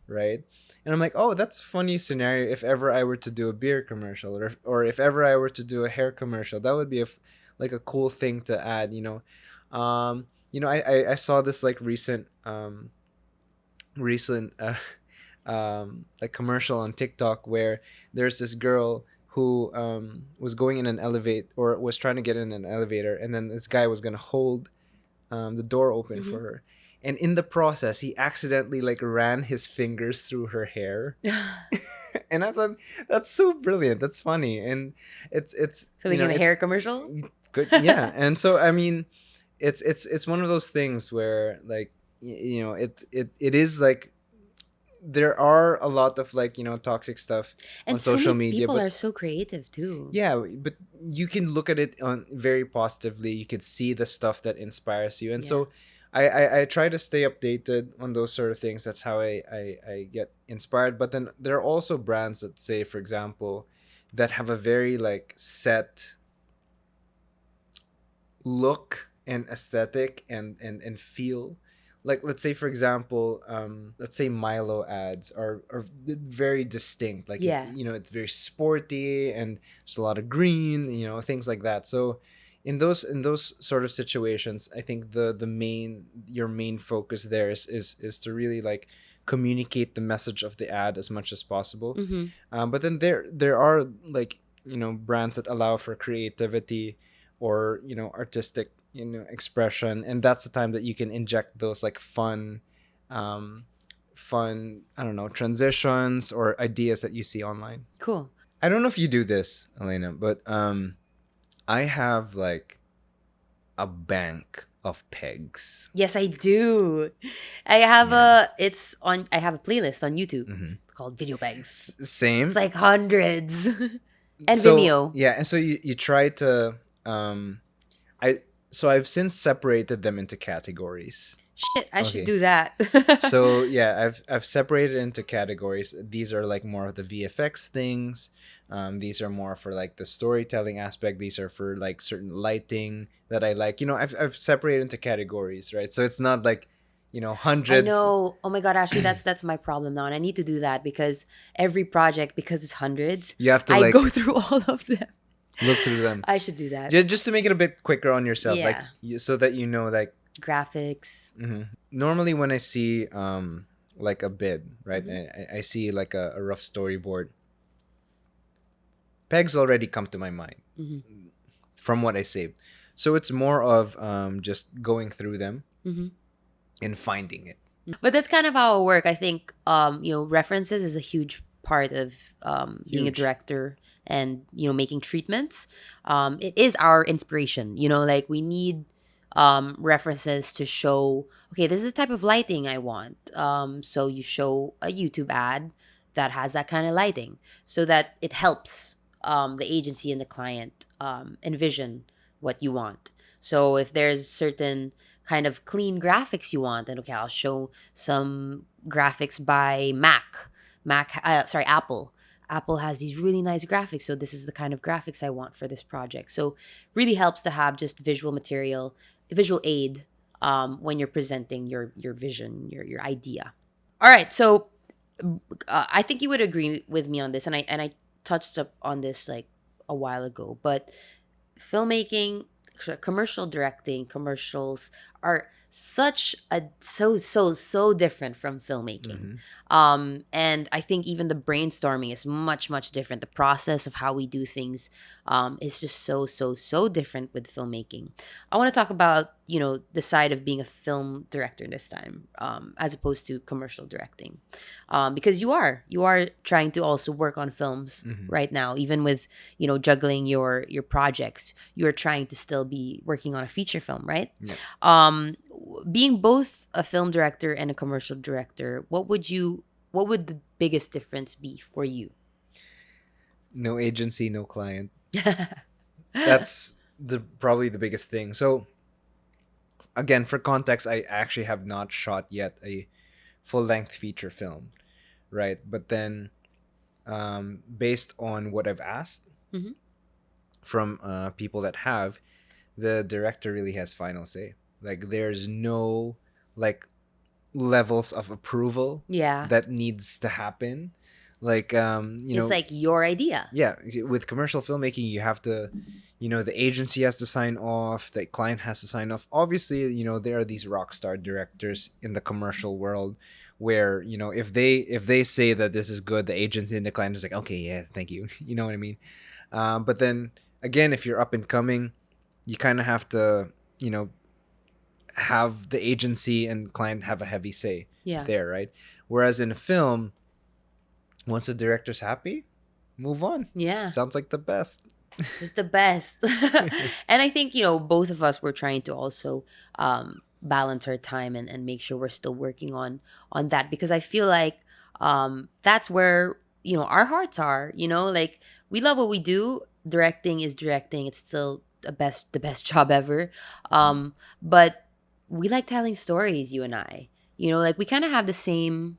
right? And I'm like, oh, that's a funny scenario. If ever I were to do a beer commercial, or if ever I were to do a hair commercial, that would be like a cool thing to add. I saw this like recent like commercial on TikTok where there's this girl who was going in an elevator, or was trying to get in an elevator, and then this guy was gonna hold the door open for her, and in the process he accidentally like ran his fingers through her hair. And I thought, that's so brilliant, that's funny, and it's So we get a hair commercial. Good, yeah. And so I mean, it's one of those things where like it is like there are a lot of like toxic stuff And on social so many media, people but are so creative too. yeah, but you can look at it on very positively. You could see the stuff that inspires you, and so I try to stay updated on those sort of things. That's how I get inspired. But then there are also brands that say, for example, that have a very like set look and aesthetic and feel. Like, let's say, for example, let's say Milo ads are very distinct. Like, it's very sporty, and there's a lot of green, things like that. So in those sort of situations, I think your main focus there is to really like communicate the message of the ad as much as possible. But then there are like brands that allow for creativity, or artistic expression, and that's the time that you can inject those like fun I don't know, transitions or ideas that you see online. Cool. I don't know if you do this, Elena, but I have like a bank of pegs. Yes, I do. I have a playlist on YouTube called Video Pegs. Same. It's like hundreds. And so, Vimeo. Yeah, and so you try to I've since separated them into categories. Shit, I should do that. So yeah, I've separated into categories. These are like more of the VFX things. These are more for like the storytelling aspect. These are for like certain lighting that I like. I've separated into categories, right? So it's not like hundreds. I know. Oh my god, actually, that's my problem now, and I need to do that because every project, because it's hundreds, you have to I go through all of them. Look through them. I should do that. Just to make it a bit quicker on yourself, Yeah. like so that like graphics. Normally when I see like a bid, right? I see like a rough storyboard. Pegs already come to my mind from what I saved. So it's more of just going through them and finding it. But that's kind of how it works. I think references is a huge part of being a director and making treatments. It is our inspiration. Like we need references to show, okay, this is the type of lighting I want. So you show a YouTube ad that has that kind of lighting so that it helps the agency and the client envision what you want. So if there's certain kind of clean graphics you want, then okay, I'll show some graphics by Apple. Apple has these really nice graphics, so this is the kind of graphics I want for this project. So really helps to have just visual material, visual aid when you're presenting your vision, your idea. All right, so I think you would agree with me on this, and I touched up on this like a while ago, but filmmaking, commercial directing, commercials are such a so different from filmmaking. And I think even the brainstorming is much different. The process of how we do things is just so different with filmmaking. I want to talk about, you know, the side of being a film director this time, as opposed to commercial directing, because you are trying to also work on films right now, even with, you know, juggling your projects. You are trying to still be working on a feature film, right? Yeah. Being both a film director and a commercial director, what would the biggest difference be for you? No agency, no client. That's probably the biggest thing. So again, for context, I actually have not shot yet a full-length feature film, right? But then, based on what I've asked Mhm. from people that have, the director really has final say. Like, there's no like levels of approval Yeah. that needs to happen. Like, It's like your idea. yeah, with commercial filmmaking, you have to, the agency has to sign off, the client has to sign off. Obviously, there are these rock star directors in the commercial world where, if they say that this is good, the agency and the client is like, okay, yeah, thank you. You know what I mean? But then again, if you're up and coming, you kind of have to, have the agency and client have a heavy say Yeah. there, right? Whereas in a film, once the director's happy, move on. Yeah. Sounds like the best. It's the best. And I think, you know, both of us were trying to also balance our time and make sure we're still working on that, because I feel like that's where, you know, our hearts are, you know, like we love what we do. Directing is directing. It's still the best job ever. But we like telling stories, you and I. You know, like we kind of have the same,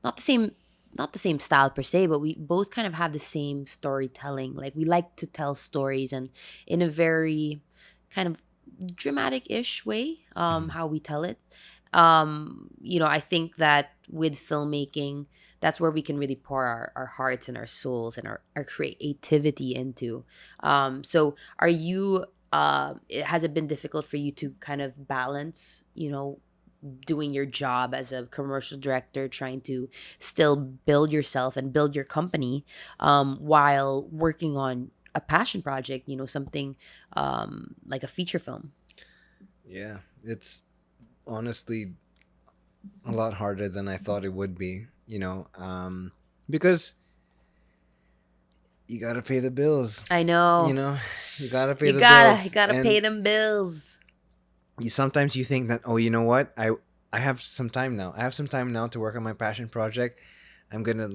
not the same not the same style per se, but we both kind of have the same storytelling. Like we like to tell stories, and in a very kind of dramatic-ish way, how we tell it. You know, I think that with filmmaking, that's where we can really pour our hearts and our souls and our creativity into. So are you has it been difficult for you to kind of balance, you know, doing your job as a commercial director, trying to still build yourself and build your company, while working on a passion project, you know, something like a feature film? Yeah, it's honestly a lot harder than I thought it would be, because you gotta pay the bills. I know. You gotta pay You the gotta, you bills, gotta and pay them bills. sometimes you think that, oh, you know what, I have some time now. I have some time now to work on my passion project. I'm gonna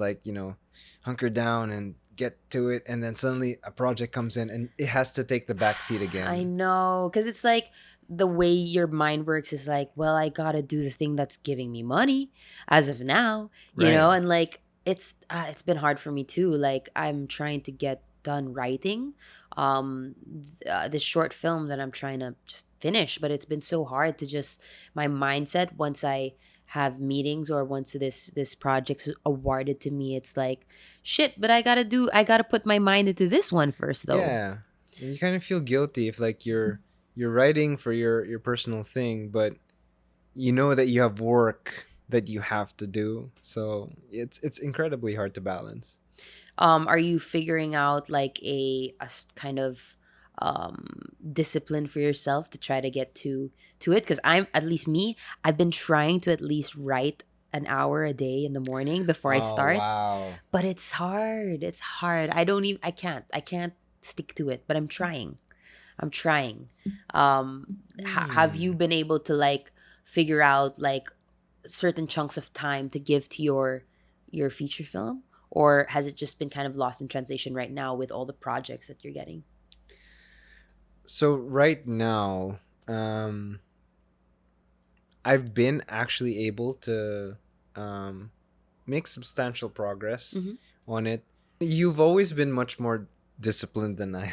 hunker down and get to it, and then suddenly a project comes in and it has to take the back seat again. I know, because it's like the way your mind works is like, well, I gotta do the thing that's giving me money as of now, you know, Right. and like it's been hard for me too. Like I'm trying to get done writing this short film that I'm trying to just finish, but it's been so hard to just my mindset once I have meetings or once this project's awarded to me, it's like shit, but I gotta put my mind into this one first though. Yeah, and you kind of feel guilty if like you're writing for your personal thing, but you know that you have work that you have to do, so it's incredibly hard to balance. Are you figuring out like kind of discipline for yourself to try to get to it? Because I'm, at least me, I've been trying to at least write an hour a day in the morning before I Oh, start, wow. but it's hard. I don't even, I can't stick to it, but I'm trying. I'm trying. Have you been able to like figure out like certain chunks of time to give to your feature film, or has it just been kind of lost in translation right now with all the projects that you're getting? So right now, I've been actually able to um, make substantial progress Mm-hmm. on it. You've always been much more disciplined than I.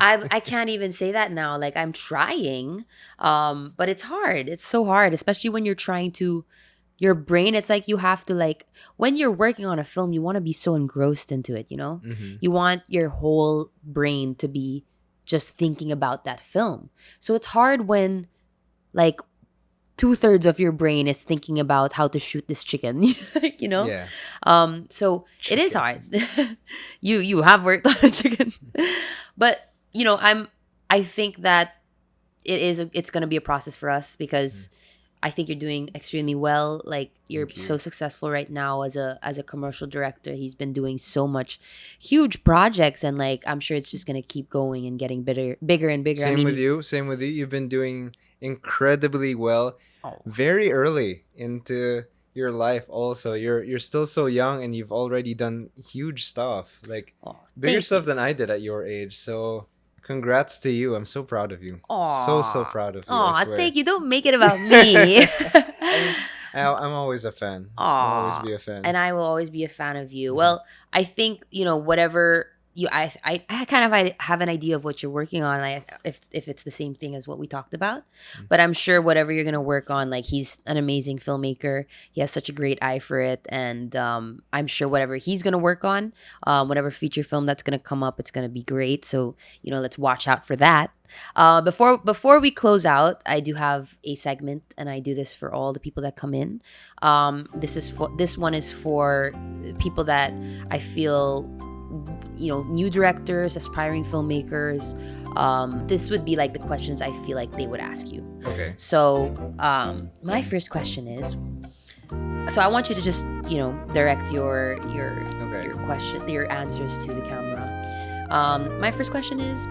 I can't even say that now. Like I'm trying, but it's hard. It's so hard, especially when you're trying to your brain. It's like you have to like when you're working on a film, you want to be so engrossed into it. You know, Mhm. you want your whole brain to be just thinking about that film. So it's hard when like 2/3 of your brain is thinking about how to shoot this chicken. You know, Yeah. so it is Chicken. hard. You have worked on a chicken, but you know I think that it's gonna be a process for us because I think you're doing extremely well. Like you're Thank so you. successful right now as a commercial director. He's been doing so much huge projects, and like I'm sure it's just gonna keep going and getting bigger and bigger. I Same mean, with he's you. Same with you. You've been doing incredibly well, oh, very early into your life. Also, you're still so young, and you've already done huge stuff, like oh bigger thank stuff you. than I did at your age. So, congrats to you. I'm so proud of you. So Aw, proud of you. I aw, swear. thank you. Don't make it about me. I mean, I'm always a fan. I'll always Aw, be a fan. and I will always be a fan of you. Mhm. Well, I think whatever you, I kind of have an idea of what you're working on. If it's the same thing as what we talked about, but I'm sure whatever you're gonna work on, like he's an amazing filmmaker. He has such a great eye for it, and I'm sure whatever he's gonna work on, whatever feature film that's gonna come up, it's gonna be great. So let's watch out for that. Before we close out, I do have a segment, and I do this for all the people that come in. This one is for people that I feel new directors, aspiring filmmakers. This would be like the questions I feel like they would ask you. Okay. So my first question is, so I want you to just direct your Okay. question, your answers to the camera. My first question is,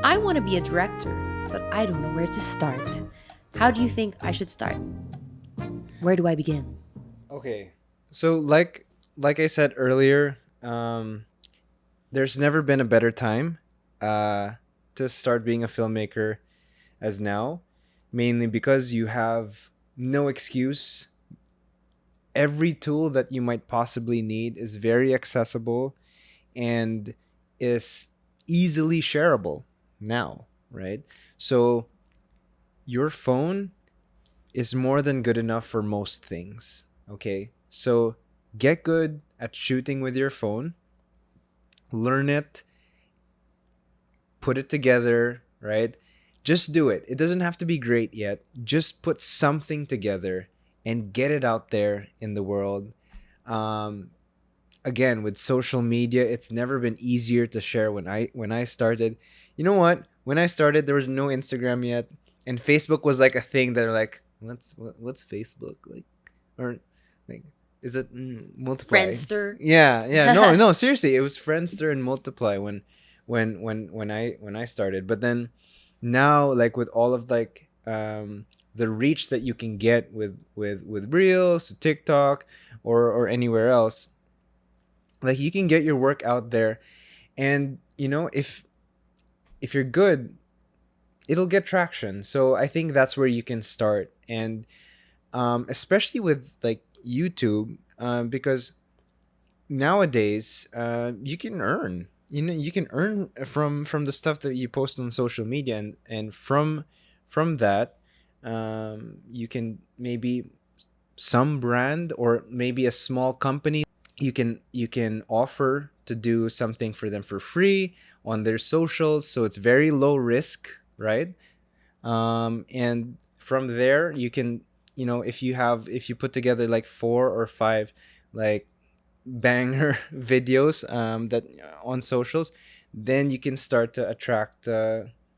I want to be a director, but I don't know where to start. How do you think I should start? Where do I begin? Okay. So like I said earlier, there's never been a better time to start being a filmmaker as now, mainly because you have no excuse. Every tool that you might possibly need is very accessible and is easily shareable now, right? So your phone is more than good enough for most things, okay? So get good at shooting with your phone, learn it, put it together, right? Just do it. It doesn't have to be great yet. Just put something together and get it out there in the world. Um, Again, with social media, it's never been easier to share. When I started, you know what? When I started, there was no Instagram yet, and Facebook was like a thing that are like, what's Facebook like, or like, is it Multiply? Friendster. Yeah. No, seriously, it was Friendster and Multiply when I started. But then now, like with all of like the reach that you can get with Reels, TikTok, or anywhere else, like you can get your work out there, and if you're good, it'll get traction. So I think that's where you can start, and especially with like YouTube, because nowadays you can earn, you can earn from the stuff that you post on social media, and from that, you can maybe some brand or maybe a small company, you can offer to do something for them for free on their socials, so it's very low risk, right? And from there you can, if you put together like 4 or 5 like banger videos, that on socials, then you can start to attract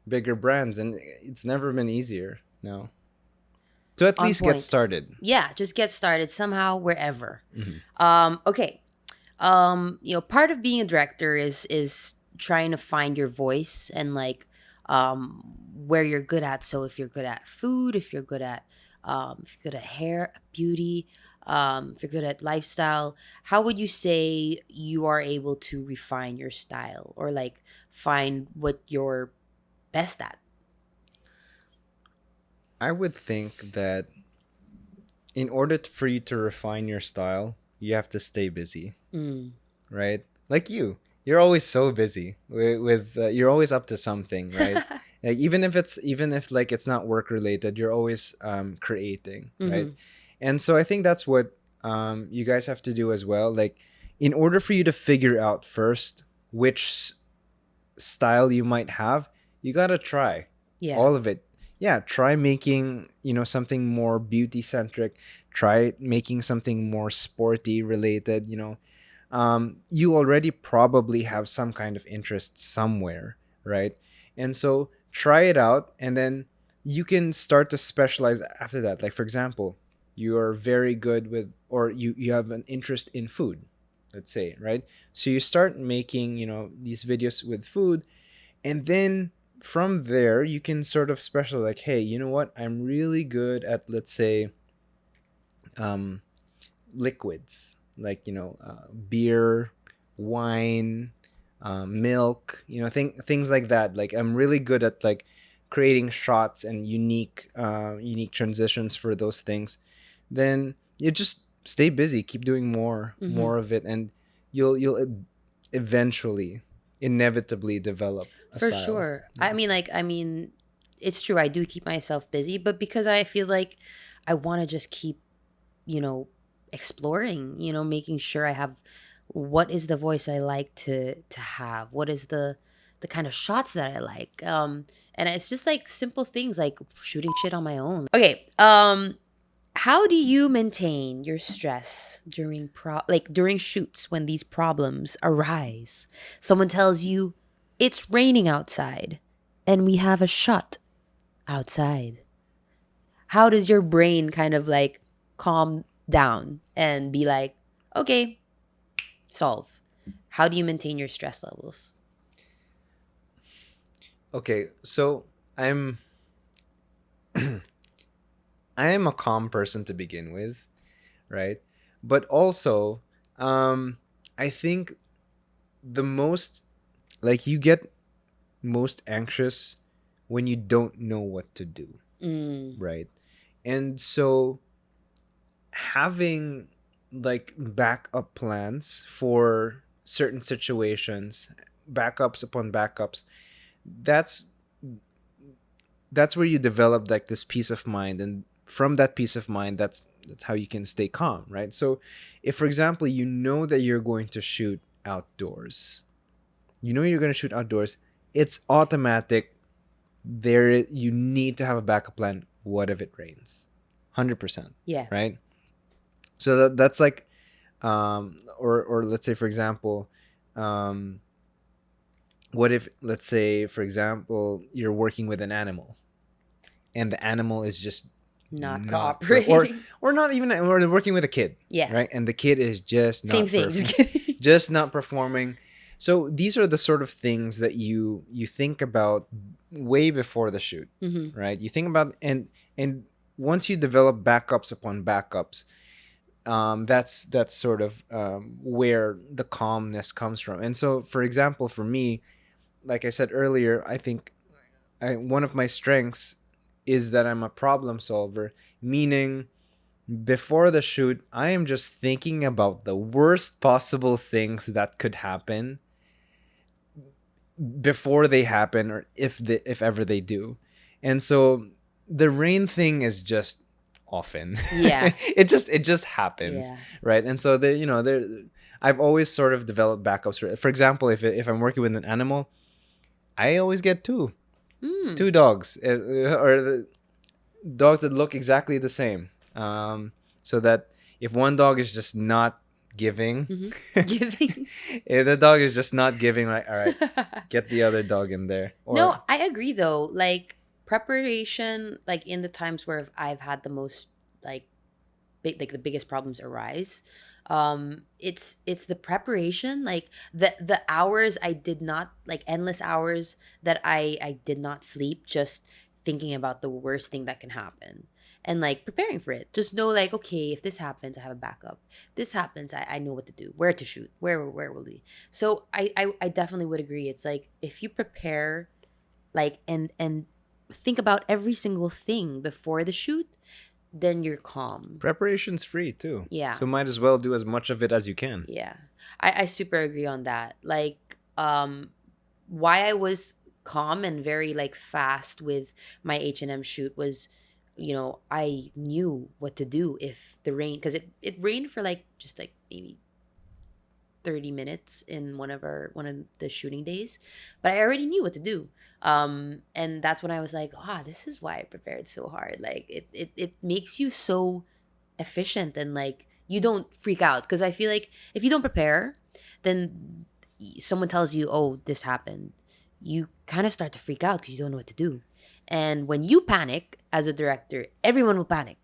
bigger brands, and it's never been easier, no, to at On least get point. started. Yeah, just get started somehow wherever. Mhm. Okay. Part of being a director is trying to find your voice and like where you're good at. So if you're good at food, if you're good at hair, beauty, if you're good at lifestyle, how would you say you are able to refine your style or like find what you're best at? I would think that in order for you to refine your style, you have to stay busy, Mm. right? Like you're always so busy with you're always up to something, right? Like even if like it's not work related, you're always creating, right? Mm-hmm. And so I think that's what you guys have to do as well. Like in order for you to figure out first which style you might have, you gotta try Yeah. all of it. Yeah, try making something more beauty centric. Try making something more sporty related. You already probably have some kind of interest somewhere, right? And so try it out, and then you can start to specialize after that. Like for example, you are very good with, or you have an interest in food, let's say, right? So you start making these videos with food, and then from there you can sort of special, like, hey, you know what, I'm really good at, let's say, um liquids, like beer, wine, milk, things like that. Like I'm really good at like creating shots and unique transitions for those things. Then you just stay busy, keep doing Mm-hmm. more of it, and you'll eventually inevitably develop a For style. sure. Yeah. I mean, it's true. I do keep myself busy, but because I feel like I want to just keep, you know, exploring, making sure I have what is the voice I like to have, what is the kind of shots that I like. And it's just like simple things like shooting shit on my own. Okay, how do you maintain your stress during during shoots when these problems arise? Someone tells you it's raining outside and we have a shot outside. How does your brain kind of like calm down and be like, okay, solve? How do you maintain your stress levels? Okay, so I am a calm person to begin with, right? But also, I think the most, like, you get most anxious when you don't know what to do, Mm, right? And so having like backup plans for certain situations, backups upon backups, that's that's where you develop like this peace of mind, and from that peace of mind, that's how you can stay calm, right? So if for example you know that you're going to shoot outdoors, it's automatic. There you need to have a backup plan. What if it rains? 100%, yeah. right? So that's like or let's say for example, um what if, let's say for example, you're working with an animal, and the animal is just Not not cooperating. or not even, or they're working with a kid, Yeah. right? And the kid is just Same not thing. Just perfect, kidding. just not performing. So these are the sort of things that you think about way before the shoot, Hmm. right? You think about, and once you develop backups upon backups, that's sort of where the calmness comes from. And so for example, for me, like I said earlier, I think one of my strengths is that I'm a problem solver, meaning before the shoot, I am just thinking about the worst possible things that could happen before they happen, or if ever they do. And so the rain thing is just often Yeah. it just happens, Yeah. right? And so there I've always sort of developed backups for example, if I'm working with an animal, I always get Mm. two dogs, or dogs that look exactly the same. So that if one dog is just not giving, Hmm. Giving. if the dog is just not giving, like, all right, get the other dog in there. No, Or I agree though. Like preparation, like in the times where I've had the most like big, like the biggest problems arise, It's the preparation, like the hours I did not, like endless hours that I did not sleep, just thinking about the worst thing that can happen and like preparing for it. Just know, like, okay, if this happens, I have a backup. If this happens, I know what to do, where to shoot, where will we. So I definitely would agree. It's like if you prepare, like, and think about every single thing before the shoot, then you're calm. Preparation's free too. Yeah. So might as well do as much of it as you can. Yeah. I super agree on that. Like, why I was calm and very like fast with my H&M shoot was, I knew what to do if the rain, because it rained for like just like maybe 30 minutes in one of the shooting days, but I already knew what to do. And that's when I was like, this is why I prepared so hard. Like it makes you so efficient, and like you don't freak out, because I feel like if you don't prepare, then someone tells you, oh, this happened, you kind of start to freak out because you don't know what to do. And when you panic as a director, everyone will panic.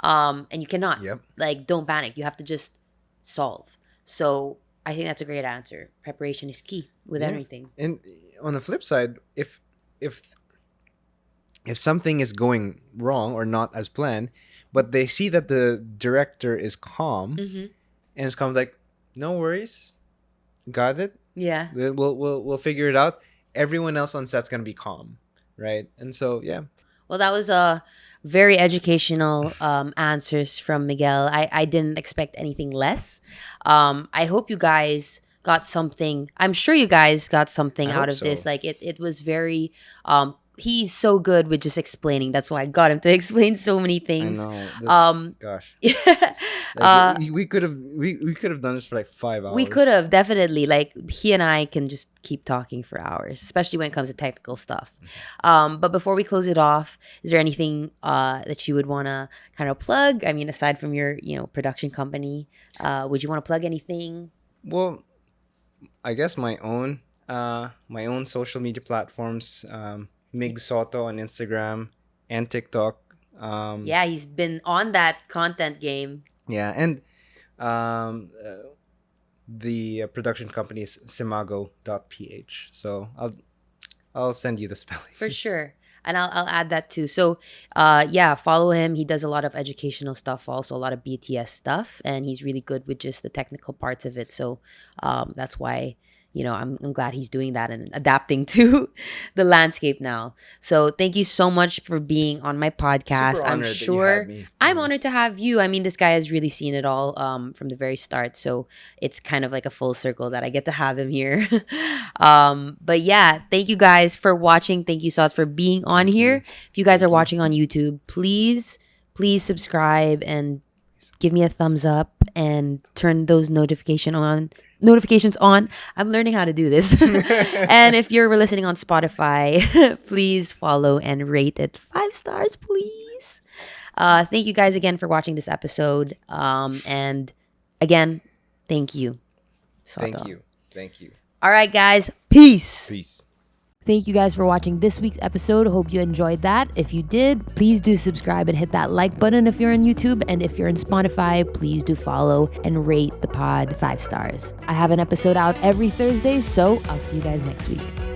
And you cannot. Yep. Like, don't panic. You have to just solve. So I think that's a great answer. Preparation is key with everything. And on the flip side, if something is going wrong or not as planned, but they see that the director is calm, and it's calm, like, no worries, got it. Yeah. We'll figure it out. Everyone else on set's gonna be calm, right? And so Well, that was a very educational answers from Miguel. I didn't expect anything less. I hope you guys got something. I'm sure you guys got something out of this. Like it was very. He's so good with just explaining. That's why I got him to explain so many things. I know. Gosh. Like, we could have done this for like 5 hours. We could have, definitely. Like, he and I can just keep talking for hours, especially when it comes to technical stuff. But before we close it off, is there anything that you would want to kind of plug? I mean, aside from your production company, would you want to plug anything? Well, I guess my own social media platforms. Miguel Sotto on Instagram and TikTok. Yeah, he's been on that content game. Yeah, and the production company is simago.ph. So I'll send you the spelling. For sure. And I'll add that too. So follow him. He does a lot of educational stuff, also a lot of BTS stuff, and he's really good with just the technical parts of it. So that's why I'm glad he's doing that and adapting to the landscape now. So thank you so much for being on my podcast. Super I'm honored sure that you had me. I'm honored to have you. I mean, this guy has really seen it all from the very start. So it's kind of like a full circle that I get to have him here. But yeah, thank you guys for watching. Thank you, Sots, for being on here. If you guys are watching on YouTube, please subscribe and give me a thumbs up and turn those notifications on. I'm learning how to do this. And if you're listening on Spotify, please follow and rate it 5 stars, please. Thank you guys again for watching this episode. And again, thank you, Sotto. Thank you. All right, guys. Peace. Peace. Thank you guys for watching this week's episode. Hope you enjoyed that. If you did, please do subscribe and hit that like button if you're on YouTube. And if you're on Spotify, please do follow and rate the pod 5 stars. I have an episode out every Thursday, so I'll see you guys next week.